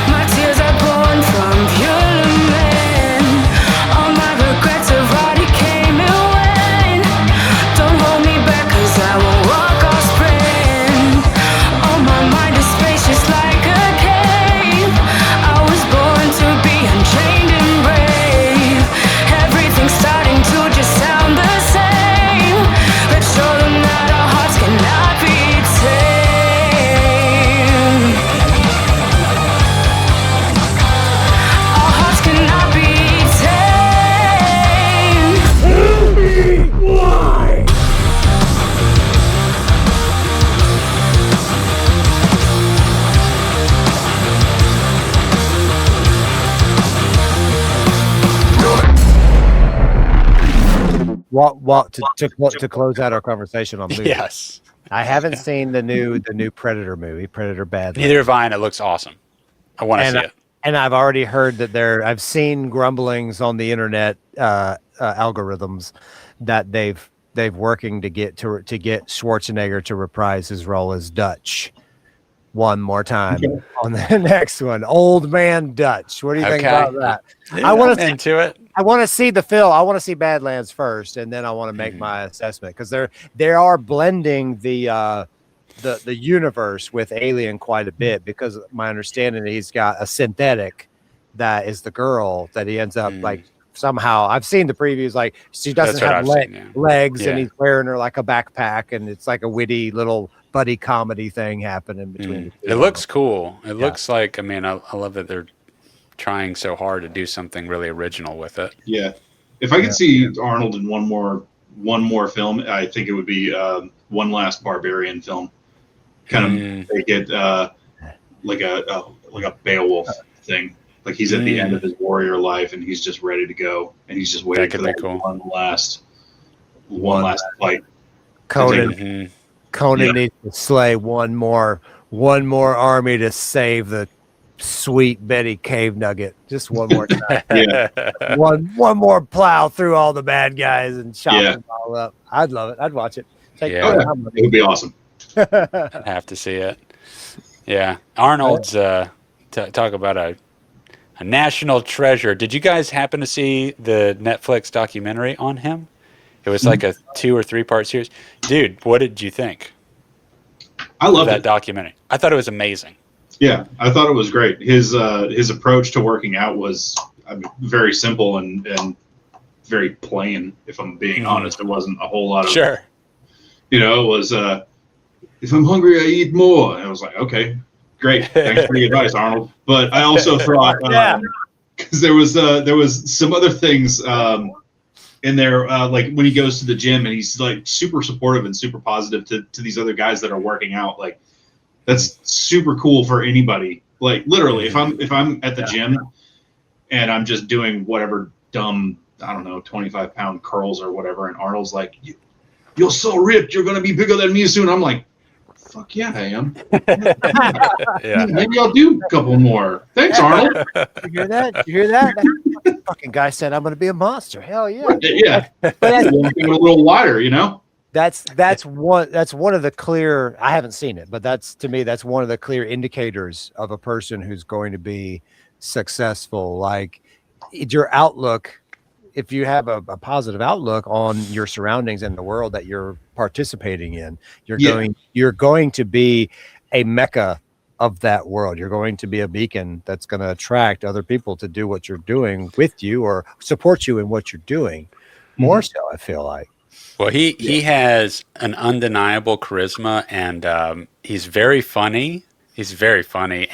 My tears are born from pure lament. All my regrets have already came and went. Don't hold me back, 'cause I won't walk or sprint. Oh, my mind is spacious like a cave. I was born to be unchained and brave. Everything's starting to just sound the same. Let's show them that our hearts cannot be tamed. Our hearts cannot be tamed. Why? To close out our conversation on movies. Yes. I haven't seen the new Predator movie, Predator Bad. Neither have I, and it looks awesome. I want to see it. And I've already heard that I've seen grumblings on the internet algorithms that they've working to get Schwarzenegger to reprise his role as Dutch one more time on the next one. Old man Dutch. What do you think about that? Yeah, I'm into it. I want to see the film. I want to see Badlands first, and then I want to make my assessment, because they are blending the universe with Alien quite a bit, because my understanding he's got a synthetic that is the girl that he ends up like somehow. I've seen the previews, like she doesn't have legs, and he's wearing her like a backpack, and it's like a witty little buddy comedy thing happening between the two. It looks cool. It looks like, I mean, I love that they're trying so hard to do something really original with it. Yeah. If I could see Arnold in one more film, I think it would be one last Barbarian film. Kind of make it like a Beowulf thing. Like he's at the end of his warrior life and he's just ready to go, and he's just waiting for that one last fight. Conan needs to slay one more army to save the sweet Betty Cave Nugget. Just one more time. one more plow through all the bad guys and chop them all up. I'd love it. I'd watch it. It would be awesome. I'd have to see it. Yeah. Arnold's talk about a national treasure. Did you guys happen to see the Netflix documentary on him? It was like a 2 or 3 part series. Dude, what did you think? I love that documentary. I thought it was amazing. Yeah, I thought it was great. His approach to working out was very simple and very plain. If I'm being honest, it wasn't a whole lot of. Sure. It was if I'm hungry, I eat more. And I was like, okay, great, thanks for the advice, Arnold. But I also thought because there was some other things in there, like when he goes to the gym and he's like super supportive and super positive to these other guys that are working out. Like that's super cool for anybody. Like literally, if I'm at the gym and I'm just doing whatever dumb, I don't know, 25-pound curls or whatever, and Arnold's like, you're so ripped, you're gonna be bigger than me soon. I'm like, fuck yeah, I am. Maybe I'll do a couple more. Thanks, Arnold. You hear that? You hear that? That fucking guy said I'm gonna be a monster. Hell yeah. Yeah. But that's a little wider, That's one of the clear. I haven't seen it, but that's one of the clear indicators of a person who's going to be successful. Like your outlook. If you have a positive outlook on your surroundings and the world that you're participating in, you're going to be a mecca of that world. You're going to be a beacon that's going to attract other people to do what you're doing with you or support you in what you're doing. More so, I feel like. Well, he has an undeniable charisma, and he's very funny. He's very funny,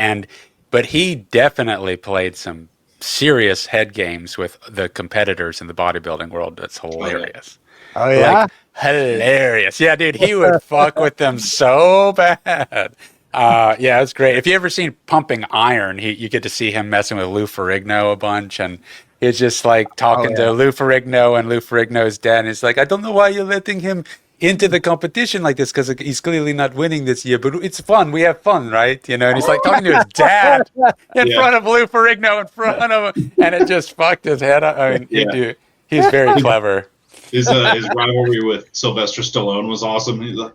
but he definitely played some serious head games with the competitors in the bodybuilding world. That's hilarious. Oh yeah, Like, hilarious. Yeah, dude, he would fuck with them so bad. Yeah, it's great. If you ever seen Pumping Iron, you get to see him messing with Lou Ferrigno a bunch, and he's just like talking to Lou Ferrigno, and Lou Ferrigno's dad, and it's like, I don't know why you're letting him into the competition like this, because he's clearly not winning this year, but it's fun. We have fun, right? You know, and he's like talking to his dad in front of Lou Ferrigno, in front of him, and it just fucked his head up. I mean, he's very clever. His rivalry with Sylvester Stallone was awesome. He's like,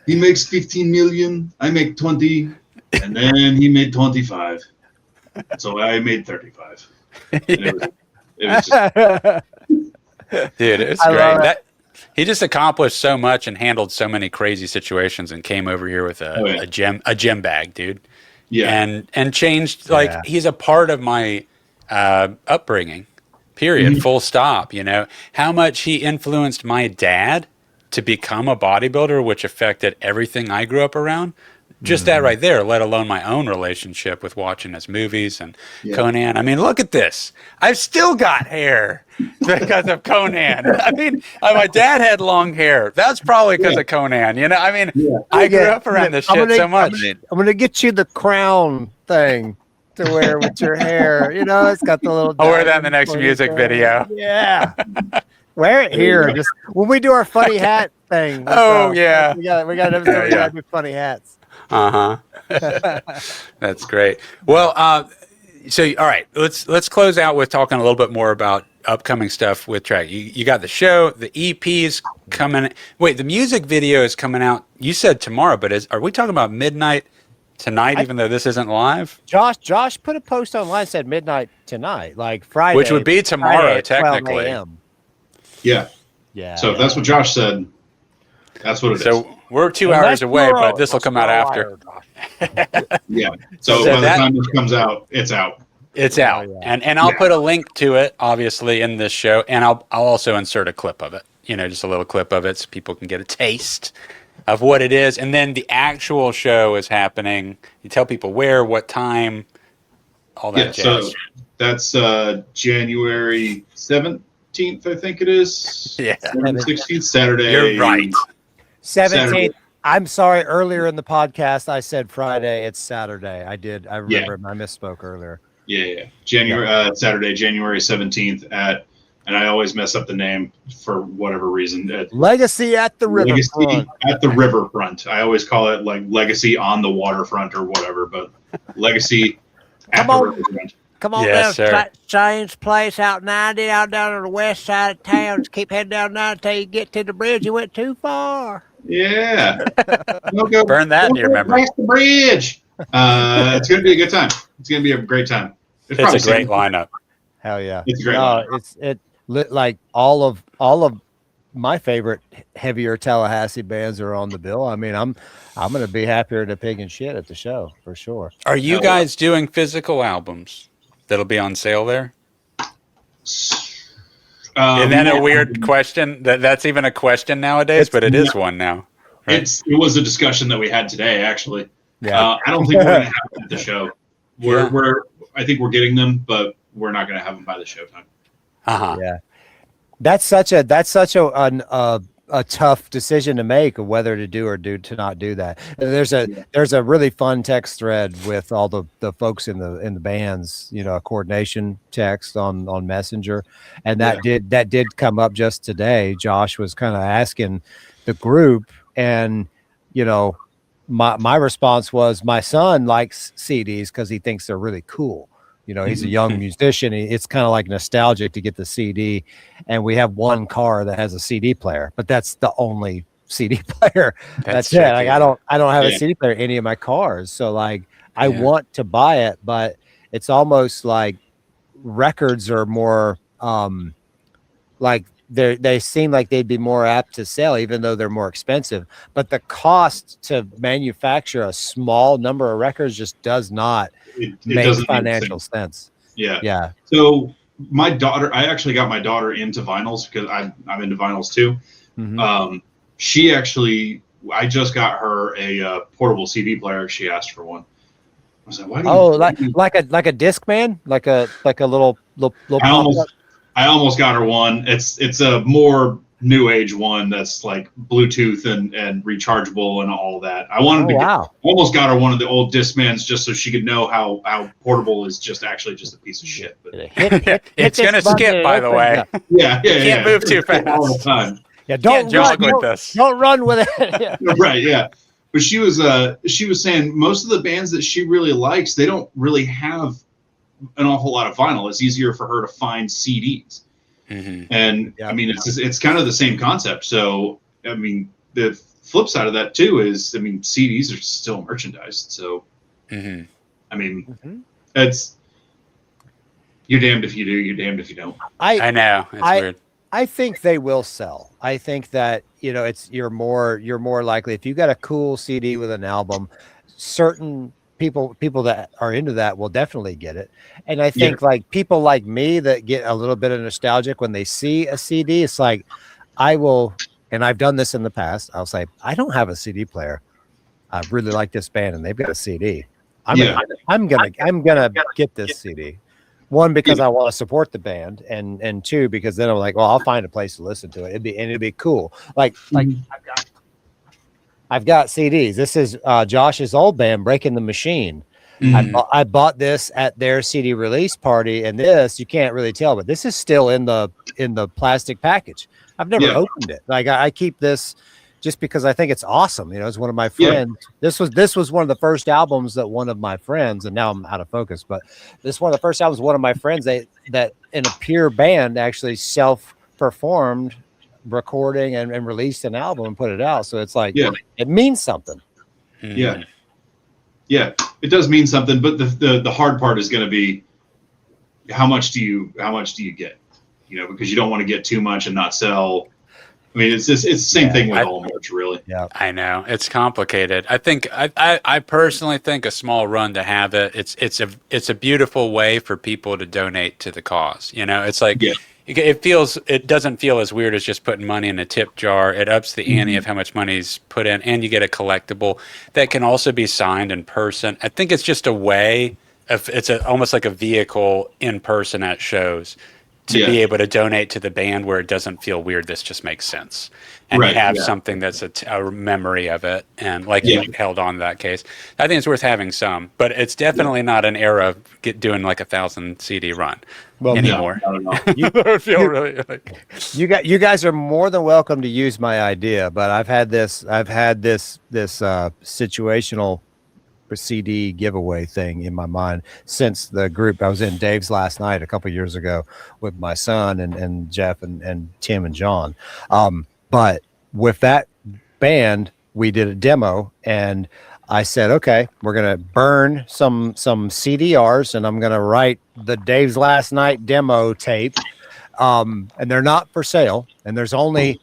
he makes 15 million, I make 20, and then he made 25, so I made 35. It was just, dude, it's great. He just accomplished so much and handled so many crazy situations, and came over here with a gym bag, dude. Yeah, and changed. Like, he's a part of my upbringing. Period. Full stop. You know how much he influenced my dad to become a bodybuilder, which affected everything I grew up around. Just that right there, let alone my own relationship with watching his movies and Conan. I mean, look at this. I've still got hair because of Conan. I mean, my dad had long hair. That's probably because of Conan. You know, I mean, I grew up around this shit so much. I'm going to get you the crown thing to wear with your hair. You know, it's got the little... I'll wear that in the next music video. Yeah. Wear it here. Just when we do our funny hat thing. Oh, yeah. We got an episode. We got to do funny hats. That's great. Well, so all right, let's close out with talking a little bit more about upcoming stuff with track. You got the show, the EP's coming. Wait, the music video is coming out. You said tomorrow, but are we talking about midnight tonight? Even though this isn't live. Josh put a post online, said midnight tonight, like Friday, which would be tomorrow technically. Yeah. So if that's what Josh said, that's what it is. So we're 2 hours away, but this will come out after. Yeah. So by the time this comes out, it's out. It's out. And I'll put a link to it, obviously, in this show. And I'll also insert a clip of it, just a little clip of it so people can get a taste of what it is. And then the actual show is happening. You tell people where, what time, all that jazz. So that's January 17th, I think it is. Yeah. 16th, Saturday. You're right. 17th. I'm sorry. Earlier in the podcast, I said Friday. It's Saturday. I did. I remember. I misspoke earlier. Yeah. Saturday, January 17th and I always mess up the name for whatever reason. Legacy at the Riverfront. Legacy at the Riverfront. I always call it like Legacy on the waterfront or whatever, but Legacy at the Riverfront. Come on down to Shane's place out 90, out down on the west side of town. Just keep heading down 90 until you get to the bridge. You went too far. Yeah. Burn that in your memory. Across the bridge. It's going to be a good time. It's going to be a great time. It's a great lineup. Hell yeah. It's a great lineup. Like all of my favorite heavier Tallahassee bands are on the bill. I mean, I'm going to be happier than a pig and shit at the show for sure. Are you guys doing physical albums that'll be on sale there? Isn't that a weird question? That's even a question nowadays, but it is one now. Right? It was a discussion that we had today, actually. Yeah. I don't think we're going to have them at the show. I think we're getting them, but we're not going to have them by the showtime. Yeah. That's such a tough decision to make of whether to do or to not do that. There's a really fun text thread with all the folks in the bands, a coordination text on Messenger, and that did come up just today. Josh was kind of asking the group, and my response was my son likes CDs because he thinks they're really cool. He's a young musician. It's kind of like nostalgic to get the CD, and we have one car that has a CD player, but that's the only CD player. That's it. Like I don't have a CD player in any of my cars. So like I want to buy it, but it's almost like records are more like they seem like they'd be more apt to sell, even though they're more expensive. But the cost to manufacture a small number of records just does not make doesn't make financial sense. Yeah. Yeah. So my daughter, I actually got my daughter into vinyls because I'm into vinyls too. Mhm. She actually, I just got her a portable CD player. She asked for one. I was like, why do you? Oh, like a Discman, like a little I almost got her one. It's a more new age one that's like Bluetooth and rechargeable and all that. I wanted to almost got her one of the old Discmans just so she could know how portable is just actually just a piece of shit. But It's gonna skip, by the way. yeah, Can't move too fast all the time. Yeah, don't run with it. Yeah. Right, yeah. But she was saying most of the bands that she really likes, they don't really have an awful lot of vinyl. It's easier for her to find CDs. And I mean, it's kind of the same concept. So, I mean, the flip side of that too is, I mean, CDs are still merchandised. So, I mean, it's, you're damned if you do, you're damned if you don't. I know. It's weird. I think they will sell. I think that, you know, you're more likely if you got a cool CD with an album, certain people that are into that will definitely get it. And I think like people like me that get a little bit of nostalgic when they see a CD, it's like I will, and I've done this in the past, I'll say, I don't have a CD player. I really like this band and they've got a CD. I'm gonna get this CD. One, because I want to support the band, and two, because then I'm like, well, I'll find a place to listen to it. It'd be cool. Like I've got CDs. This is Josh's old band, Breaking the Machine. I bought this at their CD release party, and this you can't really tell, but this is still in the plastic package. I've never opened it. Like I keep this just because I think it's awesome. You know, it's one of my friends. This was one of the first albums that one of my friends, and now I'm out of focus, but this is one of the first albums one of my friends that in a pure band actually self-performed recording and released an album and put it out. So it's like it means something. Yeah, it does mean something. But the hard part is going to be how much do you get? You know, because you don't want to get too much and not sell. I mean, it's the same thing with all merch, really. Yeah, I know it's complicated. I think I personally think a small run to have it. It's a beautiful way for people to donate to the cause. You know, it's like it doesn't feel as weird as just putting money in a tip jar. It ups the ante of how much money's put in, and you get a collectible that can also be signed in person. I think it's just a way of almost like a vehicle in person at shows. To be able to donate to the band where it doesn't feel weird, this just makes sense. And you have something that's a memory of it. And like you held on to that case. I think it's worth having some, but it's definitely not an era of doing like 1,000 CD run anymore. No. You guys are more than welcome to use my idea, but I've had this situational CD giveaway thing in my mind since the group I was in Dave's last night a couple years ago with my son and Jeff and Tim and John. But with that band, we did a demo and I said, okay, we're going to burn some CDRs and I'm going to write the Dave's last night demo tape. And they're not for sale and there's only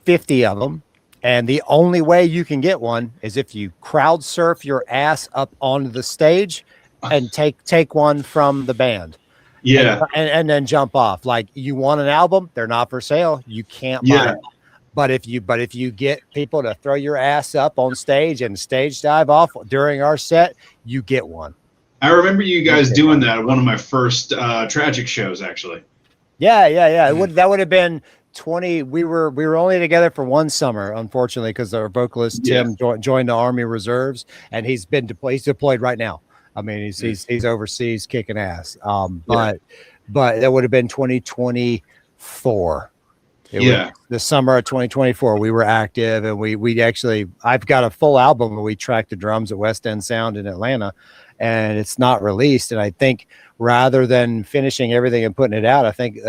50 of them. And the only way you can get one is if you crowd surf your ass up onto the stage and take one from the band. Yeah. And then jump off. Like you want an album, they're not for sale. You can't buy it. But if you get people to throw your ass up on stage and stage dive off during our set, you get one. I remember you guys doing that at one of my first Tragic shows, actually. Yeah. That would have been 20. We were only together for one summer, unfortunately, because our vocalist Tim joined the Army Reserves, and he's deployed right now. I mean, he's overseas kicking ass. But that would have been 2024. The summer of 2024, we were active, and we actually, I've got a full album where we tracked the drums at West End Sound in Atlanta, and it's not released. And I think rather than finishing everything and putting it out, I think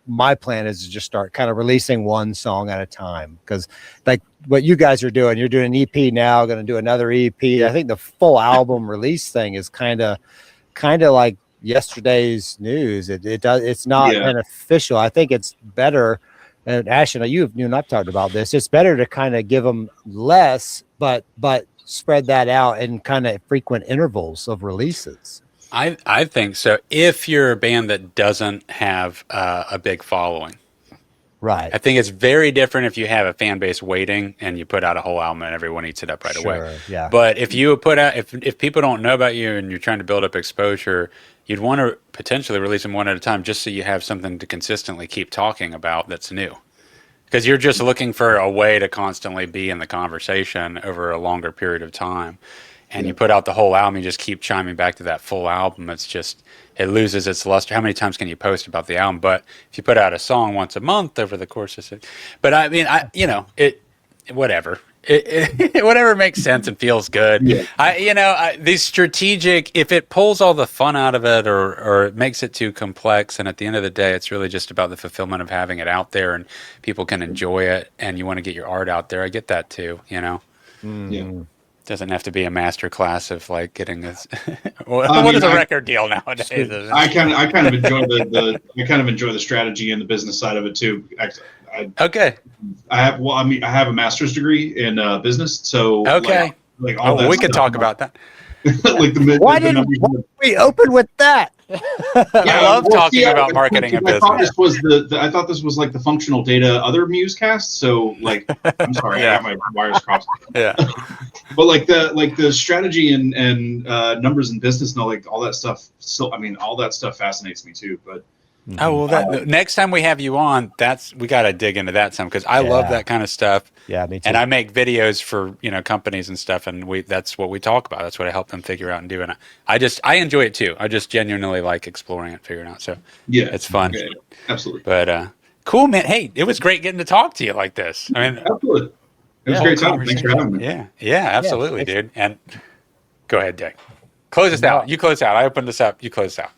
my plan is to just start kind of releasing one song at a time, because like what you guys are doing, you're doing an EP now, going to do another EP. I think the full album release thing is kind of like yesterday's news. It's not an official. I think it's better and Ashton, you and I've talked about this. It's better to kind of give them less, but spread that out in kind of frequent intervals of releases. I think so. If you're a band that doesn't have a big following, right? I think it's very different if you have a fan base waiting and you put out a whole album and everyone eats it up right away. Yeah. But if you put out, if people don't know about you and you're trying to build up exposure, you'd want to potentially release them one at a time, just so you have something to consistently keep talking about that's new. Because you're just looking for a way to constantly be in the conversation over a longer period of time. And you put out the whole album, you just keep chiming back to that full album. It's just, it loses its luster. How many times can you post about the album? But if you put out a song once a month over the course of it, but I mean, whatever. Whatever makes sense and feels good. Yeah. These strategic, if it pulls all the fun out of it or it makes it too complex, and at the end of the day, it's really just about the fulfillment of having it out there and people can enjoy it and you want to get your art out there. I get that too, Yeah. Doesn't have to be a master class of like getting this. What is a record deal nowadays? I kind of enjoy the strategy and the business side of it too. Okay. I have a master's degree in business, so okay. Like all that we stuff, could talk about that. Like why didn't we open with that? I love talking about marketing and business. I thought this was like the functional data other Muse cast. So like, I'm sorry, I got my wires crossed. Yeah. But like the strategy and numbers and business and all that stuff. So I mean, all that stuff fascinates me too. But next time we have you on, we got to dig into that some because I love that kind of stuff. Yeah, me too. And I make videos for companies and stuff, and that's what we talk about. That's what I help them figure out and do. And I enjoy it too. I just genuinely like exploring it, figuring it out. So yeah, it's fun. Yeah, absolutely. But cool, man. Hey, it was great getting to talk to you like this. I mean, absolutely. It was a great time. Thanks for having me. Yeah, absolutely, dude. And go ahead, Dick. Close us out. You close out. I opened this up. You close out.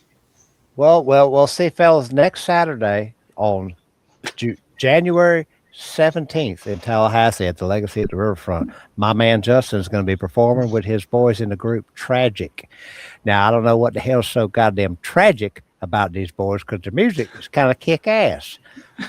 Well, we'll see, fellas, next Saturday on January 17th in Tallahassee at the Legacy at the Riverfront. My man Justin is going to be performing with his boys in the group Tragic. Now, I don't know what the hell's so goddamn tragic about these boys because their music is kind of kick-ass.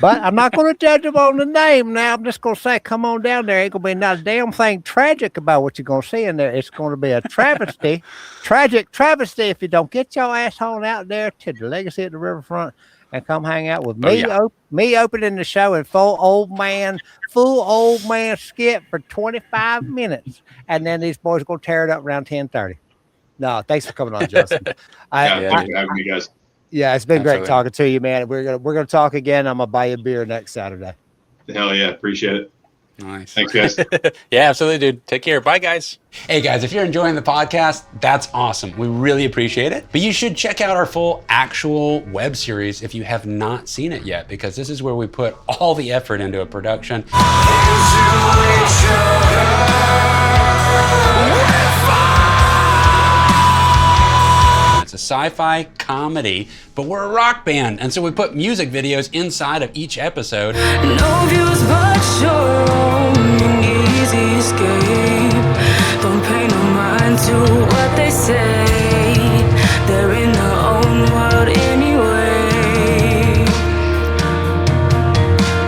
But I'm not going to judge them on the name now. I'm just going to say, come on down there. Ain't going to be not a damn thing tragic about what you're going to see in there. It's going to be a travesty, tragic travesty if you don't get your asshole out there to the Legacy at the Riverfront and come hang out with me. Me opening the show in full old man skit for 25 minutes. And then these boys are going to tear it up around 10:30. No, thanks for coming on, Justin. Thanks for having me, guys. Yeah, it's been great talking to you, man. We're gonna talk again. I'm gonna buy you a beer next Saturday. Hell yeah, appreciate it. Nice. Thanks, guys. Yeah, absolutely, dude. Take care. Bye, guys. Hey, guys, if you're enjoying the podcast, that's awesome. We really appreciate it. But you should check out our full actual web series if you have not seen it yet, because this is where we put all the effort into a production. It's a sci-fi comedy, but we're a rock band, and so we put music videos inside of each episode. No views but your own easy escape. Don't pay no mind to what they say. They're in their own world anyway.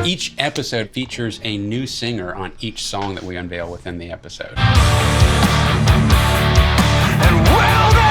Each episode features a new singer on each song that we unveil within the episode. And will they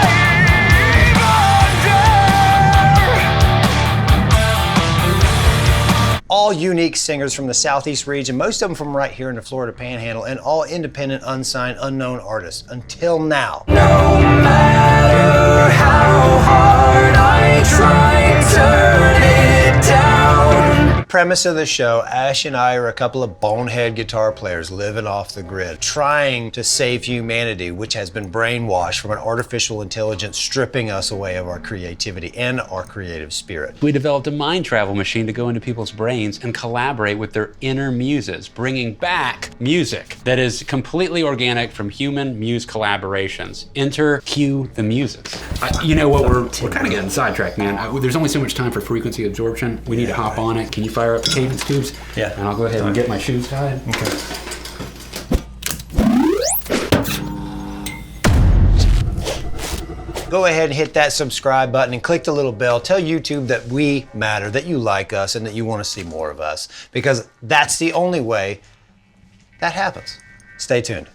all unique singers from the Southeast region, most of them from right here in the Florida Panhandle, and all independent, unsigned, unknown artists until now. No matter how hard I try, turn it down. Premise of the show, Ash and I are a couple of bonehead guitar players living off the grid, trying to save humanity, which has been brainwashed from an artificial intelligence stripping us away of our creativity and our creative spirit. We developed a mind travel machine to go into people's brains and collaborate with their inner muses, bringing back music that is completely organic from human muse collaborations. Enter Cue the Muses. You know what, we're kind of getting sidetracked, man. There's only so much time for frequency absorption. We need to hop on it. Can you fire up the cadence tubes? Yeah. And I'll go ahead and get my shoes tied. Okay. go ahead and hit that subscribe button and click the little bell. Tell YouTube that we matter, that you like us, and that you want to see more of us, because that's the only way that happens. Stay tuned.